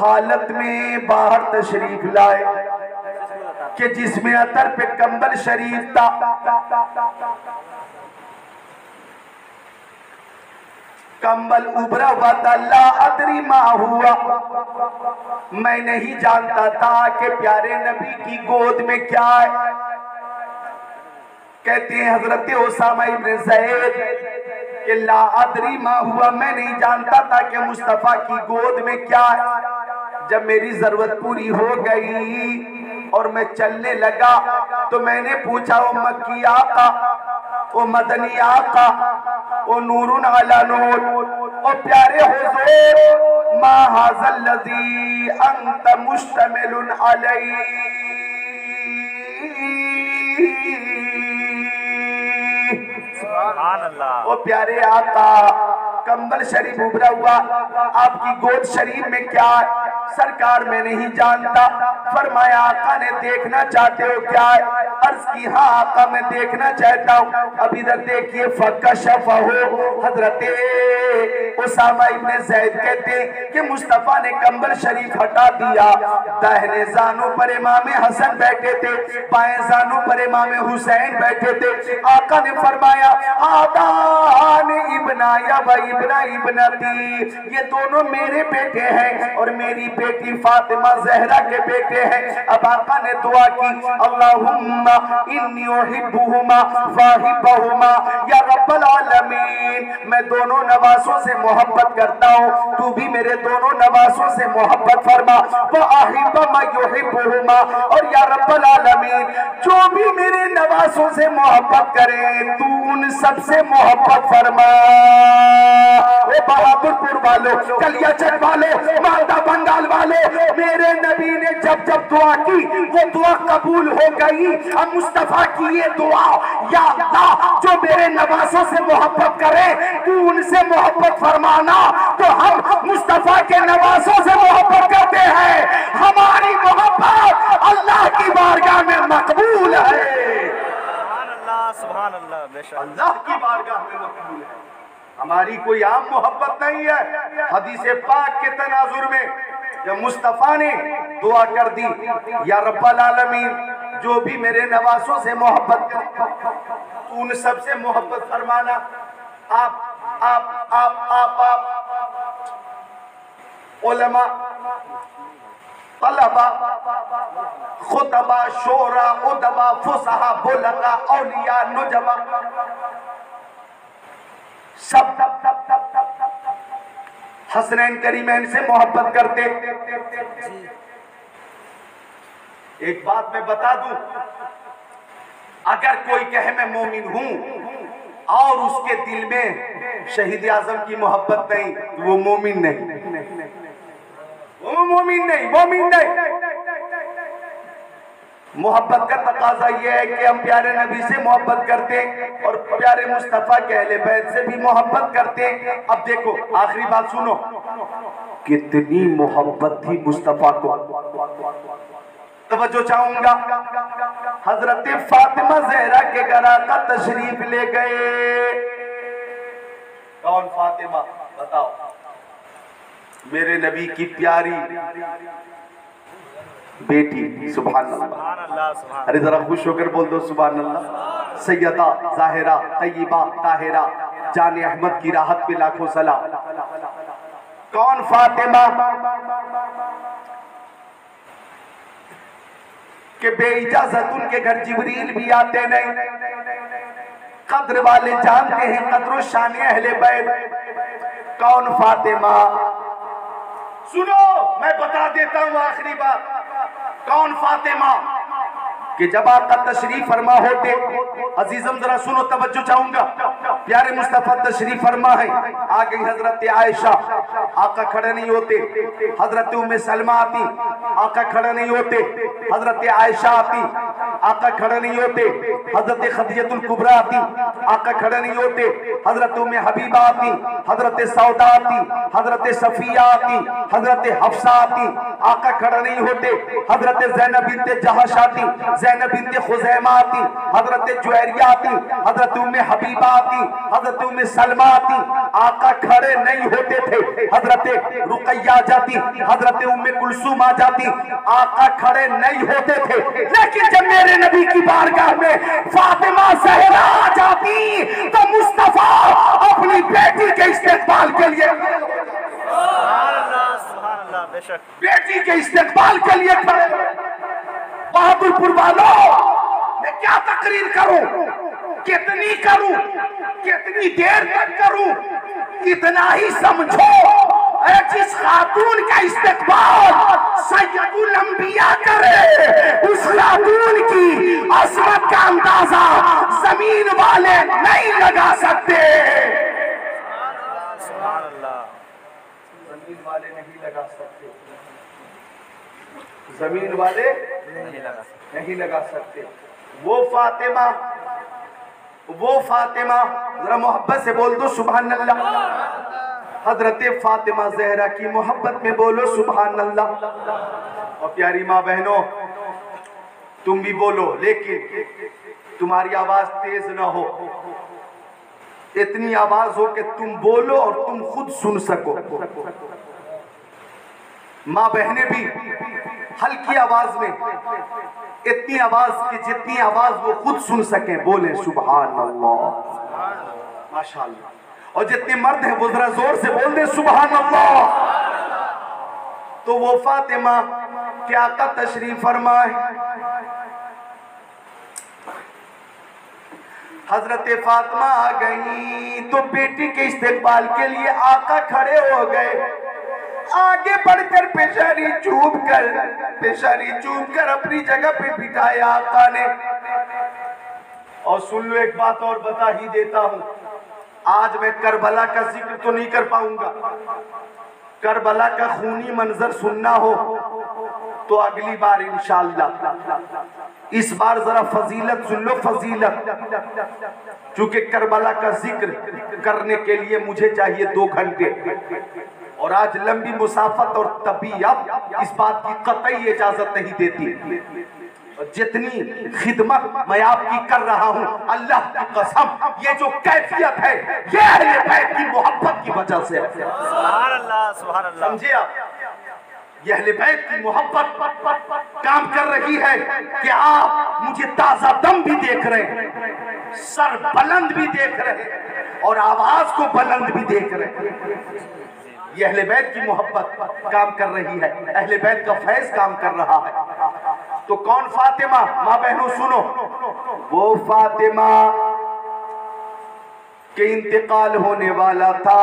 حالت میں باہر تشریف لائے کہ جس میں عطر پہ کمبل شریف تھا، کمبل ابھرا ہوا تھا، لا ادری ما ہوا، میں نہیں جانتا تھا کہ پیارے نبی کی گود میں کیا ہے۔ کہتے ہیں حضرت اسامہ ابن زید کہ لا ادری ما ہوا، میں نہیں جانتا تھا کہ مصطفیٰ کی گود میں کیا ہے۔ جب میری ضرورت پوری ہو گئی اور میں چلنے لگا تو میں نے پوچھا او مکی آقا، او مدنی آقا، او نور علی نور، او پیارے حضور، ما ھذا الذی انت مشتمل علیہ، سبحان اللہ۔ او پیارے آقا کمبل شریف ابھرا ہوا، آپ کی گود شریف میں کیا ہے؟ سرکار میں نہیں جانتا۔ فرمایا آقا نے دیکھنا چاہتے ہو کیا ہے؟ عرض کی ہاں آقا میں دیکھنا چاہتا ہوں۔ اب ادھر دیکھئے فکشفہ، حضرت اسامہ ابن زید کہتے ہیں کہ مصطفیٰ نے کمبل شریف ہٹا دیا، داہنے زانوں پر امام حسن بیٹھے تھے، بائیں زانوں پر امام حسین بیٹھے تھے۔ آقا نے فرمایا آدان ابنایا و ابن ابنتی، یہ دونوں میرے بیٹے ہیں اور میری بیٹی فاطمہ زہرا کے بیٹے ہیں۔ اب آقا نے دعا کی اللہم انی احبہما فاحبہما، یا رب العالمین میں دونوں نواسوں سے محبت کرتا ہوں، تو بھی میرے دونوں نواسوں سے محبت فرما، وَأَحِبَّ مَن يُحِبُّهُمَا، اور یا رب العالمین جو بھی میرے نواسوں سے محبت کرے تو ان سب سے محبت فرما۔ اے بہادر پور والو، کلیا چک والو، مالدہ بنگال والو، میرے نبی نے جب جب دعا کی وہ دعا قبول ہو گئی۔ اب مصطفیٰ کی یہ دعا، یا اللہ جو میرے نواسوں سے محبت کرے تو ان سے محبت فرمانا، تو ہم مصطفیٰ کے نواسوں سے محبت کرتے ہیں، ہماری محبت اللہ کی بارگاہ میں مقبول ہے، سبحان اللہ، سبحان اللہ، بے شک اللہ کی بارگاہ میں مقبول ہے، ہماری کوئی عام محبت نہیں ہے۔ حدیث پاک کے تناظر میں جب مصطفیٰ نے دعا کر دی یا رب العالمین جو بھی میرے نواسوں سے محبت کرے تو ان سب سے محبت فرمانا۔ آپ علماء، طلبہ، خطبہ، شعراء، ادباء، فصحاء، بلغاء، اولیاء، نجباء، سب حسنین کریمین سے محبت کرتے۔ ایک بات میں بتا دوں، اگر کوئی کہے میں مومن ہوں اور اس کے دل میں شہید اعظم کی محبت نہیں تو وہ مومن نہیں، وہ مومن نہیں۔ محبت کا تقاضا یہ ہے کہ ہم پیارے نبی سے محبت کرتے ہیں اور پیارے مصطفیٰ کے اہل بیت سے بھی محبت کرتے ہیں۔ اب دیکھو آخری بات سنو، کتنی محبت تھی مصطفیٰ کو، توجہ چاہوں گا۔ حضرت فاطمہ زہرا کے گھر آقا تشریف لے گئے۔ کون فاطمہ؟ بتاؤ، میرے نبی کی پیاری بیٹی، سبحان اللہ، سبحان اللہ، سبحان ارے ذرا خوش ہو کر بول دو سبحان اللہ۔ سیدہ ظاہرہ طیبہ طاہرہ جان احمد کی راحت پہ لاکھوں سلام۔ کون فاطمہ؟ کہ بے اجازت ان کے گھر جبریل بھی آتے نہیں، قدر والے جانتے ہیں قدر و شان اہل بیت۔ کون فاطمہ؟ سنو، میں بتا دیتا ہوں آخری بات، کون فاطمہ؟ کہ جب آقا تشریف فرما ہوتے، عزیزم ذرا سنو، توجہ چاہوں گا، پیارے مصطفیٰ تشریف فرما ہے، آگئی حضرت عائشہ، آقا کھڑے نہیں ہوتے، حضرت ام سلمہ آتی، آقا کھڑے نہیں ہوتے، حضرت عائشہ آتی، آقا کھڑے نہیں ہوتے، حضرت خدیجہ الکبریٰ آتی، آقا کھڑے نہیں ہوتے، حضرت ام حبیبہ آتی، حضرت سودا آتی، حضرت صفیہ آتی، حضرت حفصہ آتی، آقا کھڑے نہیں ہوتے، حضرت زینب بنت جہش آتی، زینب بنت خزیمہ آتی، حضرت جویریہ آتی، حضرت ام حبیبہ آتی، حضرت ام سلمہ آتی، آقا کھڑے نہیں ہوتے تھے، حضرت رقیہ جاتی، حضرت ام کلثوم آ جاتی، آقا کھڑے نہیں ہوتے تھے، لیکن جب میرے نبی کی بارگاہ میں فاطمہ زہرا آ جاتی تو مصطفیٰ اپنی بیٹی کے استقبال کے لیے سبحان اللہ بے شک بیٹی کے استقبال کے لیے کھڑے۔ بہادر پور والوں، میں کیا تقریر کروں، کتنی کروں، کتنی دیر تک کروں، اتنا ہی سمجھو، اے جس خاتون کا استقبال سید الانبیاء کرے، اس خاتون کی عظمت کا اندازہ زمین والے نہیں لگا سکتے۔ سبحان اللہ، زمین والے نہیں لگا سکتے، زمین والے نہیں لگا سکتے۔ وہ فاطمہ، ذرا محبت سے بول دو سبحان اللہ، حضرت فاطمہ زہرا کی محبت میں بولو سبحان اللہ۔ اور پیاری ماں بہنوں، تم بھی بولو، لیکن تمہاری آواز تیز نہ ہو، اتنی آواز ہو کہ تم بولو اور تم خود سن سکو۔ ماں بہنیں بھی ہلکی آواز میں، اتنی آواز کہ جتنی آواز وہ خود سن سکیں، بولیں سبحان اللہ، ماشاءاللہ۔ اور جتنے مرد ہیں وہ ذرا زور سے بول دیں سبحان اللہ۔ تو وہ فاطمہ کہ آقا تشریف فرمائے، حضرت فاطمہ آ گئی تو بیٹی کے استقبال کے لیے آقا کھڑے ہو گئے، آگے بڑھ کر پیشانی چوم کر اپنی جگہ پہ بٹھایا آقا نے۔ اور سن لو، ایک بات اور بتا ہی دیتا ہوں، آج میں کربلا کا ذکر تو نہیں کر پاؤں گا، کربلا کا خونی منظر سننا ہو تو اگلی بار انشاءاللہ۔ اس بار ذرا فضیلت سن لو، فضیلت، چونکہ کربلا کا ذکر کرنے کے لیے مجھے چاہیے 2 گھنٹے، اور آج لمبی مسافت اور طبیعت اس بات کی قطعی اجازت نہیں دیتی۔ جتنی خدمت میں آپ کی کر رہا ہوں، اللہ کی قسم یہ جو کیفیت ہے یہ اہل بیت کی محبت کی وجہ سے ہے۔ سبحان اللہ، سبحان اللہ، سمجھے آپ، یہ اہل بیت کی محبت کام کر رہی ہے کہ آپ مجھے تازہ دم بھی دیکھ رہے ہیں، سر بلند بھی دیکھ رہے ہیں، اور آواز کو بلند بھی دیکھ رہے ہیں۔ یہ اہل بیت کی محبت کام کر رہی ہے، اہل بیت کا فیض کام کر رہا ہے۔ تو کون فاطمہ؟ ماں بہنوں سنو، وہ فاطمہ کہ انتقال ہونے والا تھا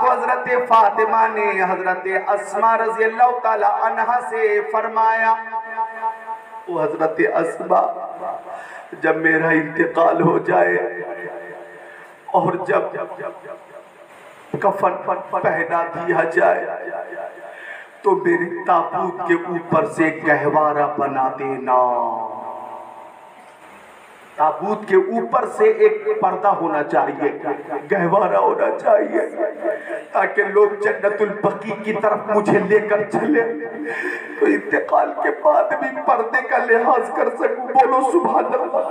تو حضرت فاطمہ نے حضرت اسماء رضی اللہ تعالی عنہا سے فرمایا، وہ حضرت اسماء جب میرا انتقال ہو جائے اور جب کفن پہنا دیا جائے تو میرے تابوت کے اوپر سے گہوارہ بنا دینا۔ تابوت کے اوپر سے ایک پردہ ہونا چاہیے، گہوارہ ہونا چاہیے، تاکہ لوگ جنت البقیع کی طرف مجھے لے کر چلے تو انتقال کے بعد بھی پردے کا لحاظ کر سکوں۔ بولو سبحان اللہ۔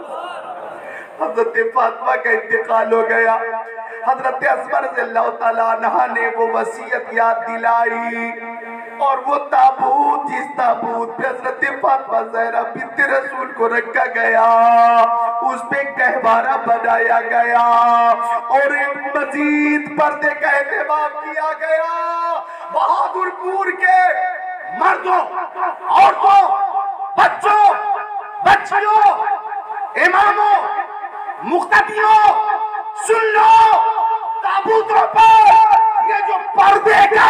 حضرت فاطمہ کا انتقال ہو گیا، حضرت اسماء رضی اللہ تعالیٰ عنہا نے وہ وصیت یاد دلائی، اور وہ تابوت، جس تابوت پہ حضرت فاطمہ زہرا بنت رسول کو رکھا گیا، اس پہ گہوارہ بنایا گیا اور ایک مزید پردے کا اہتمام کیا گیا۔ بہادر پور کے مردوں، عورتوں، بچوں، بچیوں، اماموں، مقتدیوں، سن لو، تابوتوں پر یہ جو پردے کا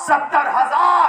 70,000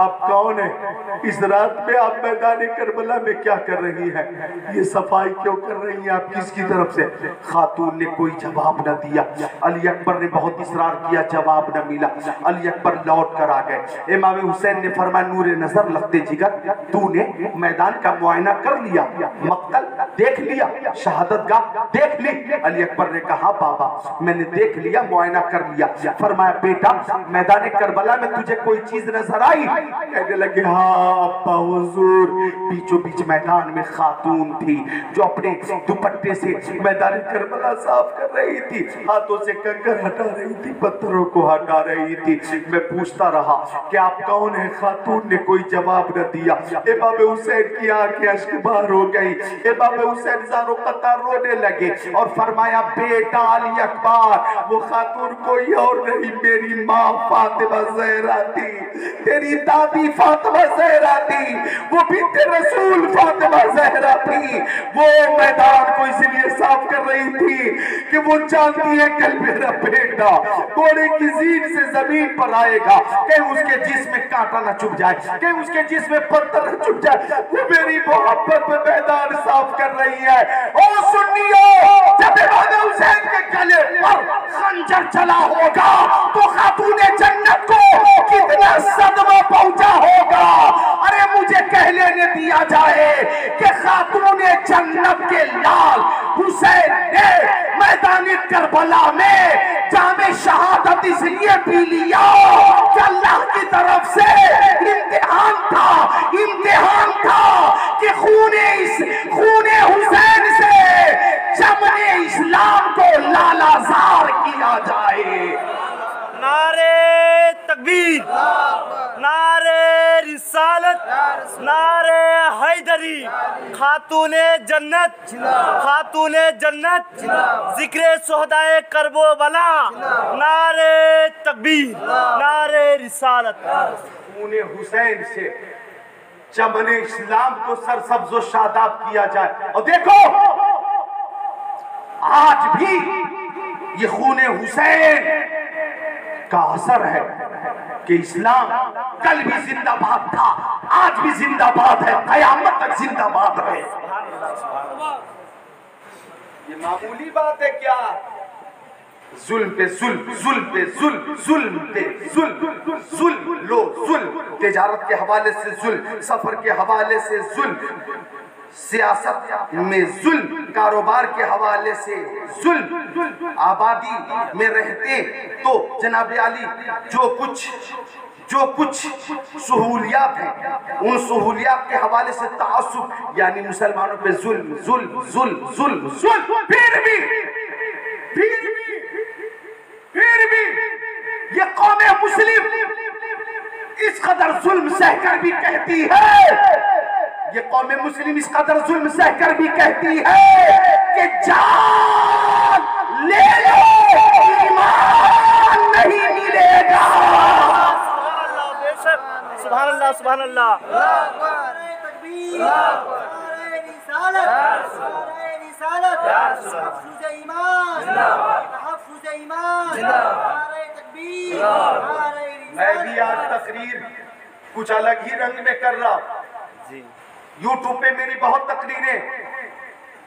آپ کون ہیں؟ اس رات میں آپ میدان کربلا میں کیا کر رہی ہیں؟ یہ صفائی کیوں کر رہی ہیں؟ آپ کس کی طرف سے؟ خاتون نے کوئی جواب نہ دیا۔ علی اکبر نے بہت اصرار کیا، جواب نہ ملا۔ علی اکبر لوٹ کر آ گئے۔ امام حسین نے فرمایا نور نظر لگتے جگر، تو نے میدان کا معائنہ کر لیا، مقتل دیکھ لیا، شہادت گاہ دیکھ لی؟ علی اکبر نے کہا بابا میں نے دیکھ لیا، معائنہ کر لیا۔ فرمایا بیٹا میدان کربلا میں تجھے کوئی چیز نظر آئی؟ کہنے لگے ہاں ابا حضور، بیچوں بیچ میدان میں خاتون تھی جو اپنے دوپٹے سے میدان کربلا صاف کر رہی تھی، ہاتھوں سے کنکر ہٹا رہی تھی، پتھروں کو ہٹا رہی تھی۔ میں پوچھتا رہا کہ آپ کون ہیں؟ خاتون نے کوئی جواب نہ دیا۔ امام حسین کی آنکھیں اشکبار ہو گئی۔ امام حسین زار و قطار رونے لگے اور فرمایا بیٹا علی اکبر، وہ خاتون کوئی اور نہیں، میری ماں فاطمہ زہرا تھی، تیری دادی فاطمہ زہرا تھی، وہ بنت رسول فاطمہ زہرا تھی۔ وہ میدان کو اس لیے صاف کر رہی تھی کہ وہ جانتی ہے کل میرا بیٹا گھوڑے کی زین سے زمین پر آئے گا، کہیں اس کے جسم میں کانٹا نہ چبھ جائے، کہیں اس کے جسم میں پتھر نہ چبھ جائے۔ وہ میری محبت میں میدان صاف کر رہی ہے۔ او سنیو، جب امام حسین کے گلے پر خنجر چلا ہوگا تو خاتون جنت کو کتنا صدمہ پہنچا ہوگا۔ ارے مجھے کہہ لینے دیا جائے کہ خاتون جنت کے لال حسین نے میدان کربلا میں جام شہادت اس لیے پی لیا کہ اللہ کی طرف سے امتحان تھا کہ خون حسین سے چمن اسلام کو لالازار کیا جائے۔ نعرے تکبیر، نعرے رسالت، نعرے حیدری، خاتون جنت، خاتون جنت، ذکر شہدائے کرب و بلا، نعرے تکبیر، نعرے رسالت۔ خون حسین سے چمن اسلام کو سرسبز و شاداب کیا جائے۔ اور دیکھو آج بھی یہ خون حسین کا اثر ہے کہ اسلام کل بھی زندہ باد تھا، آج بھی زندہ باد ہے، قیامت تک زندہ باد ہے۔ یہ معمولی بات ہے کیا؟ ظلم پہ ظلم، ظلم پہ ظلم، ظلم پہ ظلم، ظلم لو ظلم، تجارت کے حوالے سے ظلم، سفر کے حوالے سے ظلم، سیاست میں ظلم، کاروبار کے حوالے سے ظلم، آبادی میں رہتے تو جناب علی جو کچھ سہولیات ہیں ان سہولیات کے حوالے سے تعصب، یعنی مسلمانوں پہ ظلم ظلم ظلم ظلم ظلم، پھر بھی یہ قوم مسلم اس قدر ظلم سہ کر بھی کہتی ہے، یہ قوم مسلم اس قدر ظلم سہ کر بھی کہتی ہے کہ جان لے لو ایمان نہیں ملے گا۔ سبحان اللہ، سبحان اللہ۔ میں بھی آج تقریر کچھ الگ ہی رنگ میں کر رہا ہوں۔ یوٹیوب پہ میری بہت تقریریں،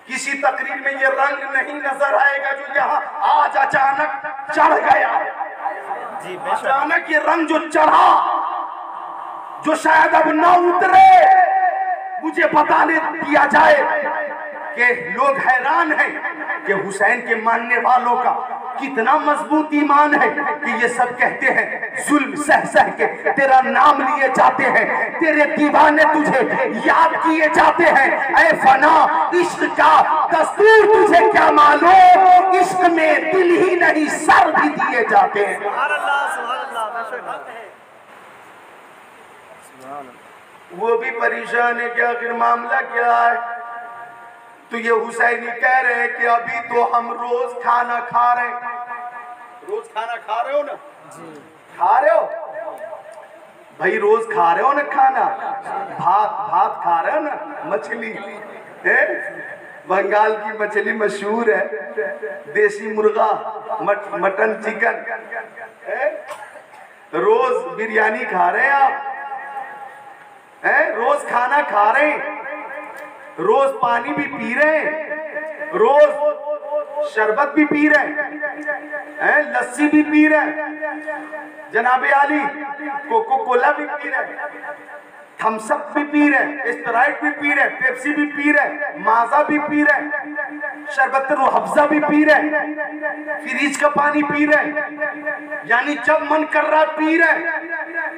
کسی تقریر میں یہ رنگ نہیں نظر آئے گا جو یہاں آج اچانک چڑھ گیا۔ اچانک یہ رنگ جو چڑھا، جو شاید اب نہ اترے، مجھے بتانے دیا جائے کہ لوگ حیران ہیں کہ حسین کے ماننے والوں کا کتنا مضبوط ایمان ہے کہ یہ سب کہتے ہیں ظلم سہ سہ کے تیرا نام لیے جاتے ہیں، تیرے دیوانے تجھے یاد کیے جاتے ہیں۔ اے فنا عشق کا دستور تجھے کیا معلوم، عشق میں دل ہی نہیں سر بھی دیے جاتے ہیں۔ سبحان اللہ، سبحان اللہ۔ وہ بھی پریشان ہے کہ آخر معاملہ کیا ہے؟ تو یہ حسینی کہہ رہے ہیں کہ ابھی تو ہم روز کھانا کھا رہے ہیں۔ روز کھانا کھا رہے ہو نا؟ کھا رہے ہو بھائی، روز کھا رہے ہو نا کھانا؟ بھات کھا رہے ہو نا؟ مچھلی بنگال کی مچھلی مشہور ہے، دیسی مرغا، مٹن، چکن، روز بریانی کھا رہے ہیں آپ؟ روز کھانا کھا رہے ہیں، روز پانی بھی پی رہے ہیں، روز شربت بھی پی رہے ہیں، لسی بھی پی رہے ہیں، جناب عالی کوکو کولا بھی پی رہے ہیں، تھمس اپ بھی پی رہے ہیں، اسپرائٹ بھی پی رہے ہیں، پیپسی بھی پی رہے ہیں، مازا بھی پی رہے ہیں، شربت روح افزا بھی پی رہے ہیں، فریج کا پانی پی رہے ہیں، یعنی جب من کر رہا ہے پی رہے ہیں،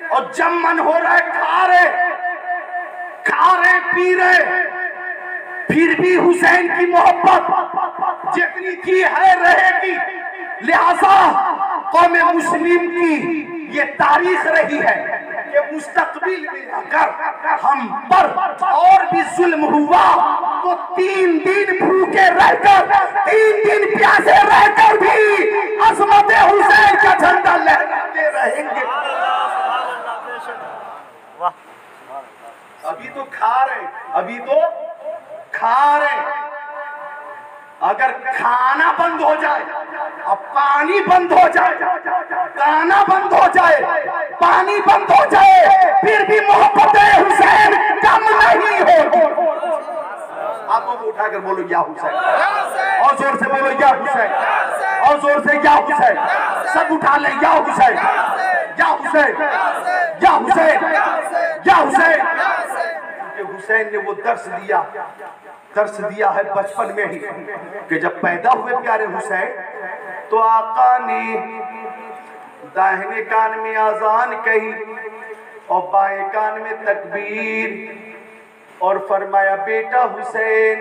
اور جب من ہو رہا ہے کھا رہے پی رہے. پھر بھی حسین کی محبت جتنی تھی ہے رہے گی. لہذا قوم مسلم کی یہ تاریخ رہی ہے کہ مستقبل میں اگر ہم پر اور بھی ظلم ہوا تو 3 دن بھوکے رہ کر 3 دن پیاسے رہ کر بھی عظمت حسین کا جھنڈا لہراتے رہیں گے. ابھی تو کھا رہے اگر کھانا بند ہو جائے، اب پانی بند ہو جائے، کھانا بند ہو جائے، پانی بند ہو جائے، پھر بھی محبت حسین کم نہیں ہو. ہاتھوں کو اٹھا کر بولو یا حسین، اور زور سے بولو یا حسین، اور زور سے یا حسین، سب اٹھا لیں یا حسین، یا حسین، یا حسین، یا حسین. حسین نے وہ درس دیا ہے بچپن میں ہی کہ جب پیدا ہوئے پیارے حسین تو آقا نے داہنے کان میں آذان کہی اور بائیں کان میں تکبیر، اور فرمایا بیٹا حسین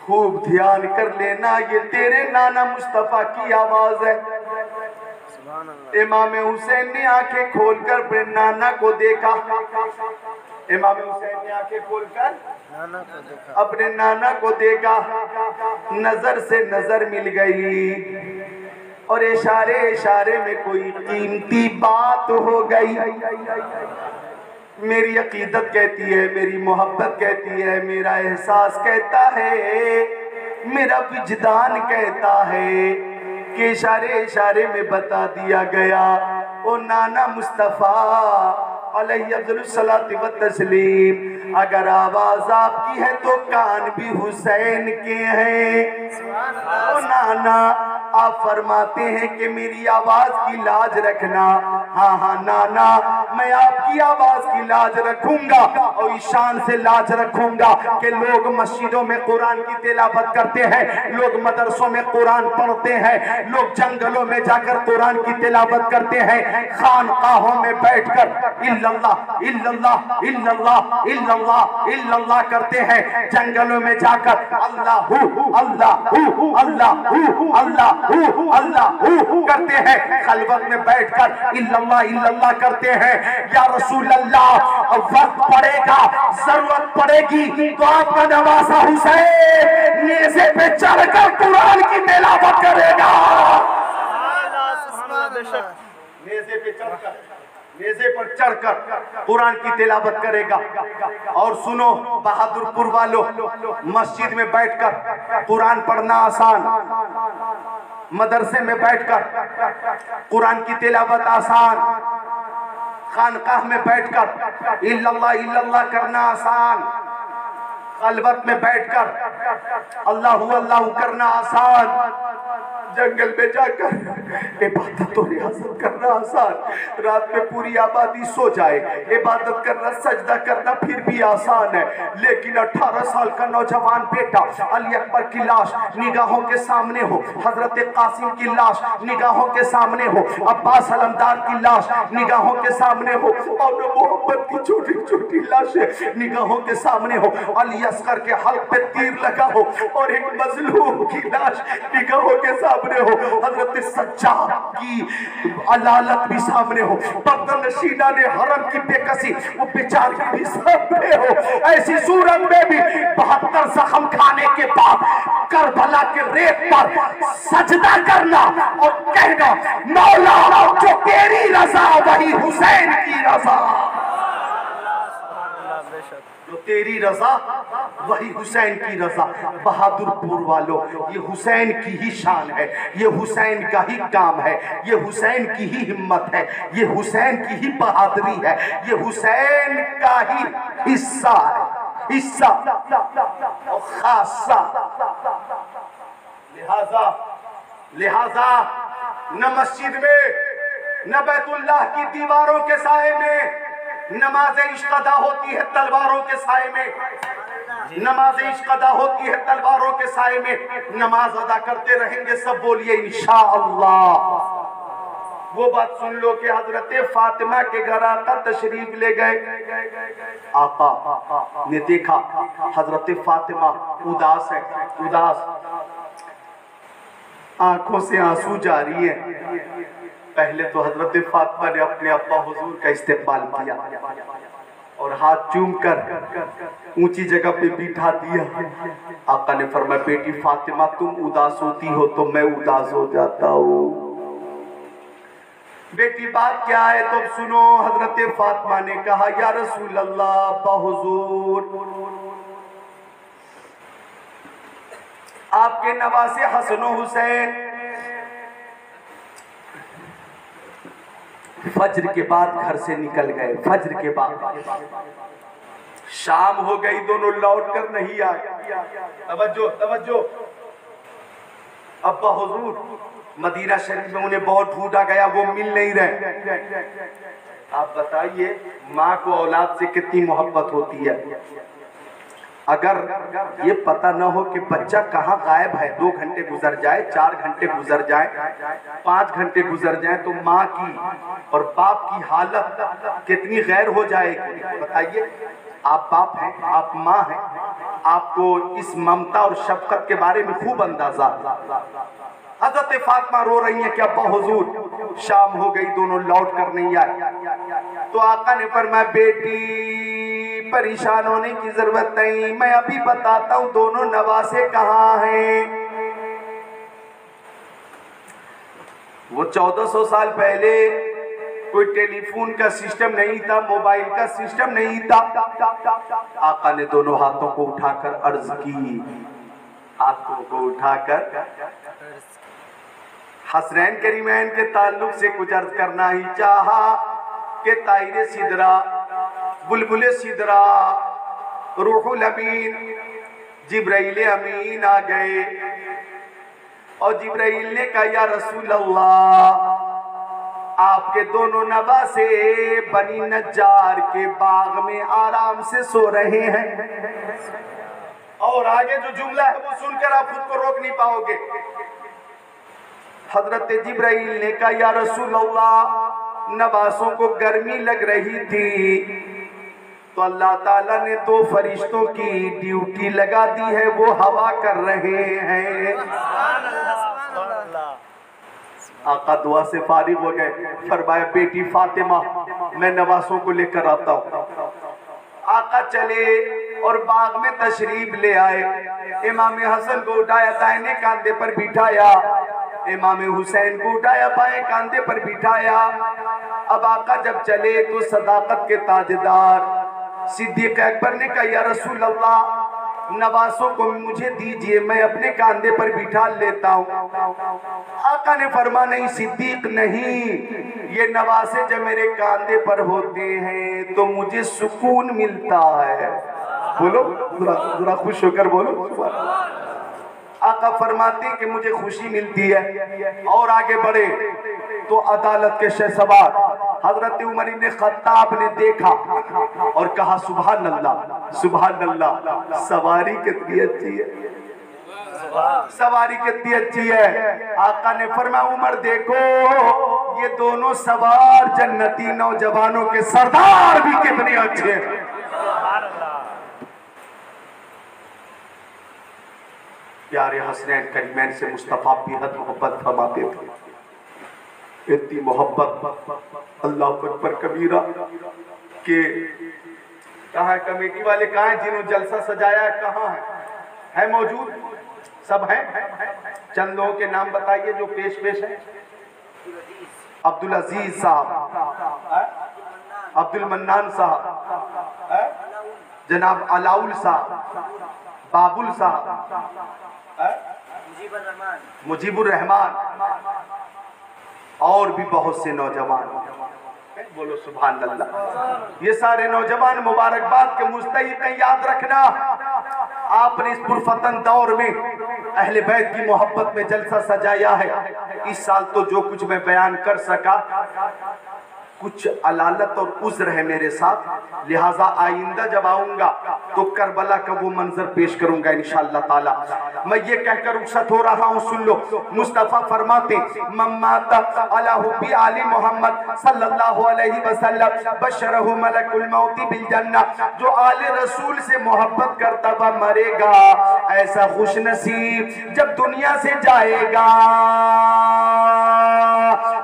خوب دھیان کر لینا، یہ تیرے نانا مصطفیٰ کی آواز ہے. امام حسین نے آنکھیں کھول کر اپنے نانا کو دیکھا، امام حسین نے آنکھیں کھول کر اپنے نانا کو دیکھا، نظر سے نظر مل گئی اور اشارے میں کوئی قیمتی بات ہو گئی. میری عقیدت کہتی ہے، میری محبت کہتی ہے، میرا احساس کہتا ہے، میرا وجدان کہتا ہے کہ اشارے میں بتا دیا گیا او نانا مصطفیٰ علیہ افضل الصلاۃ والتسلیم، اگر آواز آپ کی ہے تو کان بھی حسین کے ہیں. او نانا آپ فرماتے ہیں کہ میری آواز کی لاج رکھنا. ہاں نانا میں آپ کی آواز کی لاج رکھوں گا اور اس شان سے لاج رکھوں گا کہ لوگ مسجدوں میں قرآن کی تلاوت کرتے ہیں، لوگ مدرسوں میں قرآن پڑھتے ہیں، لوگ جنگلوں میں جا کر قرآن کی تلاوت کرتے ہیں، خانقاہوں میں بیٹھ کر اللہ کرتے ہیں، جنگلوں میں جا کر اللہ کرتے ہیں، خلوت میں بیٹھ کر اللہ کرتے ہیں. یا رسول اللہ وقت پڑے گا، ضرورت پڑے گی تو آپ کا نواسا حسین نیزے پہ چڑھ کر قرآن کی تلاوت کرے گا. نیزے پر چڑھ کر قرآن کی تلاوت کرے گا. اور سنو بہادر پور والو، مسجد میں بیٹھ کر قرآن پڑھنا آسان، مدرسے میں بیٹھ کر قرآن کی تلاوت آسان، خانقاہ میں بیٹھ کر اللہ کرنا آسان، خلوت میں بیٹھ کر اللہ کرنا آسان، جنگل میں جا کر عبادت و ریاضت کرنا آسان. رات میں پوری آبادی سو جائے، عبادت کرنا سجدہ کرنا پھر بھی آسان ہے. لیکن 18 سال کا نوجوان بیٹا علی اکبر کی لاش نگاہوں کے سامنے ہو، حضرت قاسم کی لاش نگاہوں کے سامنے ہو، عباس علمدار کی لاش نگاہوں کے سامنے ہو، اور محمد کی چھوٹی چھوٹی لاشیں نگاہوں کے سامنے ہو، علی اصغر کے حلق پہ تیر لگا ہو اور ایک مظلوم کی لاش نگاہوں کے سامنے ہو، حضرت سجاد کی علالت بھی سامنے ہو، برتن نشینہ نے حرم کی بے کسی وہ بیچاری بھی سامنے ہو. ایسی صورت میں بھی 72 زخم کھانے کے بعد کربلا کے ریت پر سجدہ کرنا اور کہنا مولا جو تیری رضا وہی حسین کی رضا. تو تیری رضا وہی حسین کی رضا. بہادر پور والوں، یہ حسین کی ہی شان ہے، یہ حسین کا ہی کام ہے، یہ حسین کی ہی ہمت ہے، یہ حسین کی ہی بہادری ہے، یہ حسین کا ہی حصہ ہے، حصہ اور خاصہ. لہذا نہ مسجد میں، نہ بیت اللہ کی دیواروں کے سائے میں نماز عشق ادا ہوتی ہے تلواروں کے سائے میں. نماز عشق ادا ہوتی ہے تلواروں کے سائے میں. نماز ادا کرتے رہیں گے سب، بولیے انشاءاللہ. وہ بات سن لو کہ حضرت فاطمہ کے گھر آقا تشریف لے گئے. آقا نے دیکھا حضرت فاطمہ اداس ہے، اداس، آنکھوں سے آنسو جاری ہے. پہلے تو حضرت فاطمہ نے اپنے ابا حضور کا استقبال کیا اور ہاتھ چوم کر اونچی جگہ پہ بٹھا دیا. آقا نے فرمایا بیٹی فاطمہ تم اداس ہوتی ہو تو میں اداس ہو جاتا ہوں. بیٹی بات کیا ہے تو سنو. حضرت فاطمہ نے کہا یا رسول اللہ ابا حضور، آپ کے نواسے حسن و حسین فجر کے بعد گھر سے نکل گئے. فجر کے بعد شام ہو گئی، دونوں لوٹ کر نہیں آئے. توجہ. ابا حضور مدینہ شریف میں انہیں بہت ڈھونڈا گیا، وہ مل نہیں رہے. آپ بتائیے ماں کو اولاد سے کتنی محبت ہوتی ہے. اگر یہ پتہ نہ ہو کہ بچہ کہاں غائب ہے، 2 گھنٹے گزر جائے، 4 گھنٹے گزر جائیں، 5 گھنٹے گزر جائیں، تو ماں کی اور باپ کی حالت کتنی غیر ہو جائے گی. بتائیے آپ باپ ہیں، آپ ماں ہیں، آپ کو اس ممتا اور شفقت کے بارے میں خوب اندازہ. حضرت فاطمہ رو رہی ہیں کہ ابا حضور شام ہو گئی، دونوں لوٹ کر نہیں آئے. تو آقا نے فرمایا بیٹی پریشان ہونے کی ضرورت نہیں، میں ابھی بتاتا ہوں دونوں نواسے کہاں ہیں. وہ 1400 سال پہلے کوئی ٹیلی فون کا سسٹم نہیں تھا، موبائل کا سسٹم نہیں تھا. آقا نے دونوں ہاتھوں کو اٹھا کر عرض کی، ہاتھوں کو اٹھا کر حسنین کریمین کے تعلق سے کچھ عرض کرنا ہی چاہا کہ طائر سدرہ، بلبل سدرہ، روح الامین جبرائیل امین آ گئے اور جبرائیل نے کہا یا رسول اللہ آپ کے دونوں نواسے بنی نجار کے باغ میں آرام سے سو رہے ہیں. اور آگے جو جملہ ہے وہ سن کر آپ خود کو روک نہیں پاؤ گے. حضرت جبرائیل نے کہا یا رسول اللہ نواسوں کو گرمی لگ رہی تھی تو اللہ تعالیٰ نے 2 فرشتوں کی ڈیوٹی لگا دی ہے، وہ ہوا کر رہے ہیں. آقا دعا سے فارغ ہو گئے. فرمایا بیٹی فاطمہ میں نواسوں کو لے کر آتا ہوں. آقا چلے اور باغ میں تشریف لے آئے. امام حسن کو اٹھایا دائنے کاندھے پر بٹھایا، امام حسین کو اٹھایا بائیں کاندھے پر بٹھایا. اب آقا جب چلے تو صداقت کے تاجدار صدیق اکبر نے کہا یا رسول اللہ نواسوں کو مجھے دیجئے، میں اپنے کاندھے پر بٹھا لیتا ہوں. آقا نے فرمایا نہیں صدیق نہیں، یہ نواسے جب میرے کاندھے پر ہوتے ہیں تو مجھے سکون ملتا ہے. بولو ذرا خوش ہو کر بولو. آقا فرماتے کہ مجھے خوشی ملتی ہے. اور آگے بڑھے تو عدالت کے شہسوار حضرت عمر بن خطاب نے دیکھا اور کہا سبحان اللہ سبحان اللہ، سواری کتنی اچھی ہے، سواری کتنی اچھی ہے. آقا نے فرمایا عمر دیکھو یہ دونوں سوار جنتی نوجوانوں کے سردار بھی کتنے اچھے ہیں. پیارے حسنین کریمین سے مصطفیٰ بے حد محبت فرماتے تھے. اتنی محبت اللہ اکبر کبیرہ کہ کہاں کمیٹی والے کہاں ہیں جنہوں جلسہ سجایا ہے، کہاں ہے موجود؟ سب ہیں. چند لوگوں کے نام بتائیے جو پیش ہیں. عبدالعزیز صاحب، عبد المنان صاحب، جناب علاؤل صاحب، بابل صاحب، مجیب الرحمان اور بھی بہت سے نوجوان، بولو سبحان اللہ۔ یہ سارے نوجوان مبارکباد کے مستحق ہیں۔ یاد رکھنا آپ نے اس پرفتن دور میں اہل بیت کی محبت میں جلسہ سجایا ہے۔ اس سال تو جو کچھ میں بیان کر سکا، کچھ علالت اور عذر ہے میرے ساتھ، لہٰذا آئندہ جب آؤں گا تو کربلا کا وہ منظر پیش کروں گا انشاءاللہ تعالی۔ میں یہ کہہ کر رخصت ہو رہا ہوں، سن لو، مصطفیٰ فرماتے من مات علی حب آل محمد صلی اللہ علیہ وسلم بشرہ ملک الموت بالجنہ، جو آل رسول سے محبت کرتا ہوا مرے گا ایسا خوش نصیب جب دنیا سے جائے گا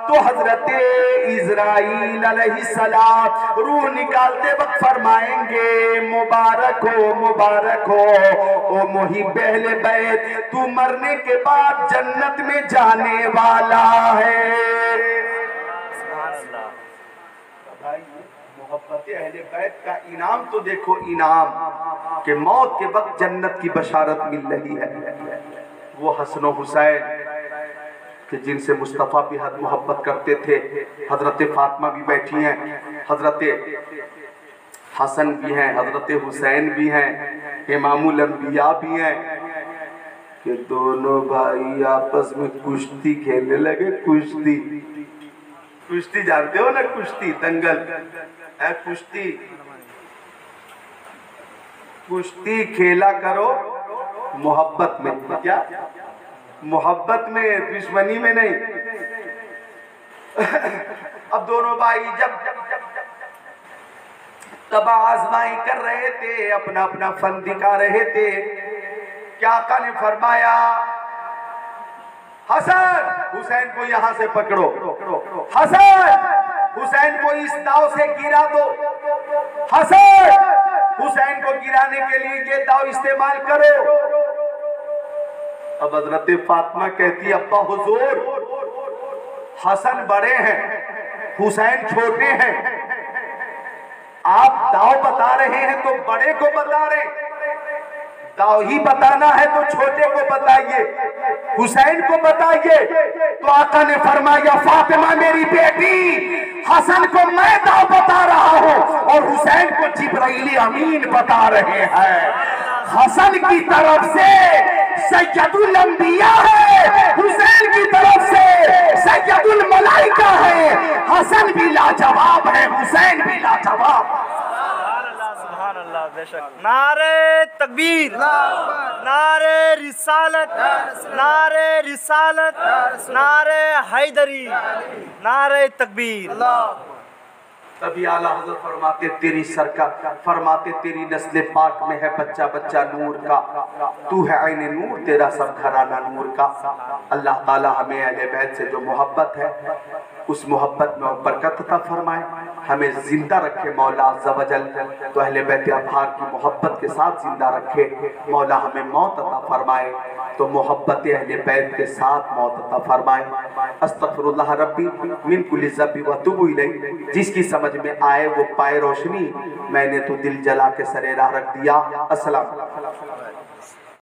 تو حضرت اسرائیل علیہ السلام روح نکالتے وقت فرمائیں گے مبارک ہو مبارک ہو او محب اہل بیت، تو مرنے کے بعد جنت میں جانے والا ہے۔ محبت اہل بیت کا انعام تو دیکھو، انعام کہ موت کے وقت جنت کی بشارت مل رہی ہے۔ وہ حسن و حسین کہ جن سے مصطفیٰ بھی حد محبت کرتے تھے، حضرت فاطمہ بھی بیٹھی ہیں، حضرت حسن بھی ہیں، حضرت حسین بھی ہیں، امام الانبیاء بھی ہیں، کہ دونوں بھائی آپس میں کشتی کھیلنے لگے۔ کشتی جانتے ہو نا، کشتی دنگل ہے، کشتی کھیلا کرو محبت میں، کیا محبت میں، دشمنی میں نہیں۔ اب دونوں بھائی جب تباہ آزمائی کر رہے تھے، اپنا اپنا فن دکھا رہے تھے، کیا آقا نے فرمایا حسن حسین کو یہاں سے پکڑو، حسن حسین کو اس داؤ سے گرا دو، حسن حسین کو گرانے کے لیے یہ داؤ استعمال کرو۔ اب حضرت فاطمہ کہتی ابا حضور حسن بڑے ہیں حسین چھوٹے ہیں، آپ داؤ بتا رہے ہیں تو بڑے کو بتا رہے، داؤ ہی بتانا ہے تو چھوٹے کو بتائیے، حسین کو بتائیے۔ تو آقا نے فرمایا فاطمہ میری بیٹی، حسن کو میں داؤ بتا رہا ہوں اور حسین کو جبرائیل امین بتا رہے ہیں۔ حسن کی طرف سے سید الانبیاء ہے، حسین کی طرف سے سید الملائکہ ہے۔ حسن بھی لاجواب ہے، حسین بھی لاجواب۔ سبحان اللہ، بے شک۔ نعرہ تکبیر، نعرہ رسالت، نعرہ رسالت، نعرہ حیدری، نعرہ تکبیر۔ تبھی اعلیٰ حضرت فرماتے تیری سرکار، فرماتے تیری نسل پاک میں ہے بچہ بچہ نور کا، تو ہے عین نور، تیرا سب گھرانہ نور کا۔ اللہ تعالیٰ ہمیں اہل بیت سے جو محبت ہے اس محبت میں برکت عطا فرمائے، ہمیں زندہ رکھے مولا عز و جل، تو اہل بیت اطہار کی محبت کے ساتھ زندہ رکھے مولا، ہمیں موت عطا فرمائے تو محبت اہل بیت کے ساتھ موت عطا فرمائے۔ استغفر اللہ ربی من کل ذنب واتوب الیہ، جس کی سمجھ میں آئے وہ پائے روشنی، میں نے تو دل جلا کے سرے راہ رکھ دیا۔ السلام علیکم۔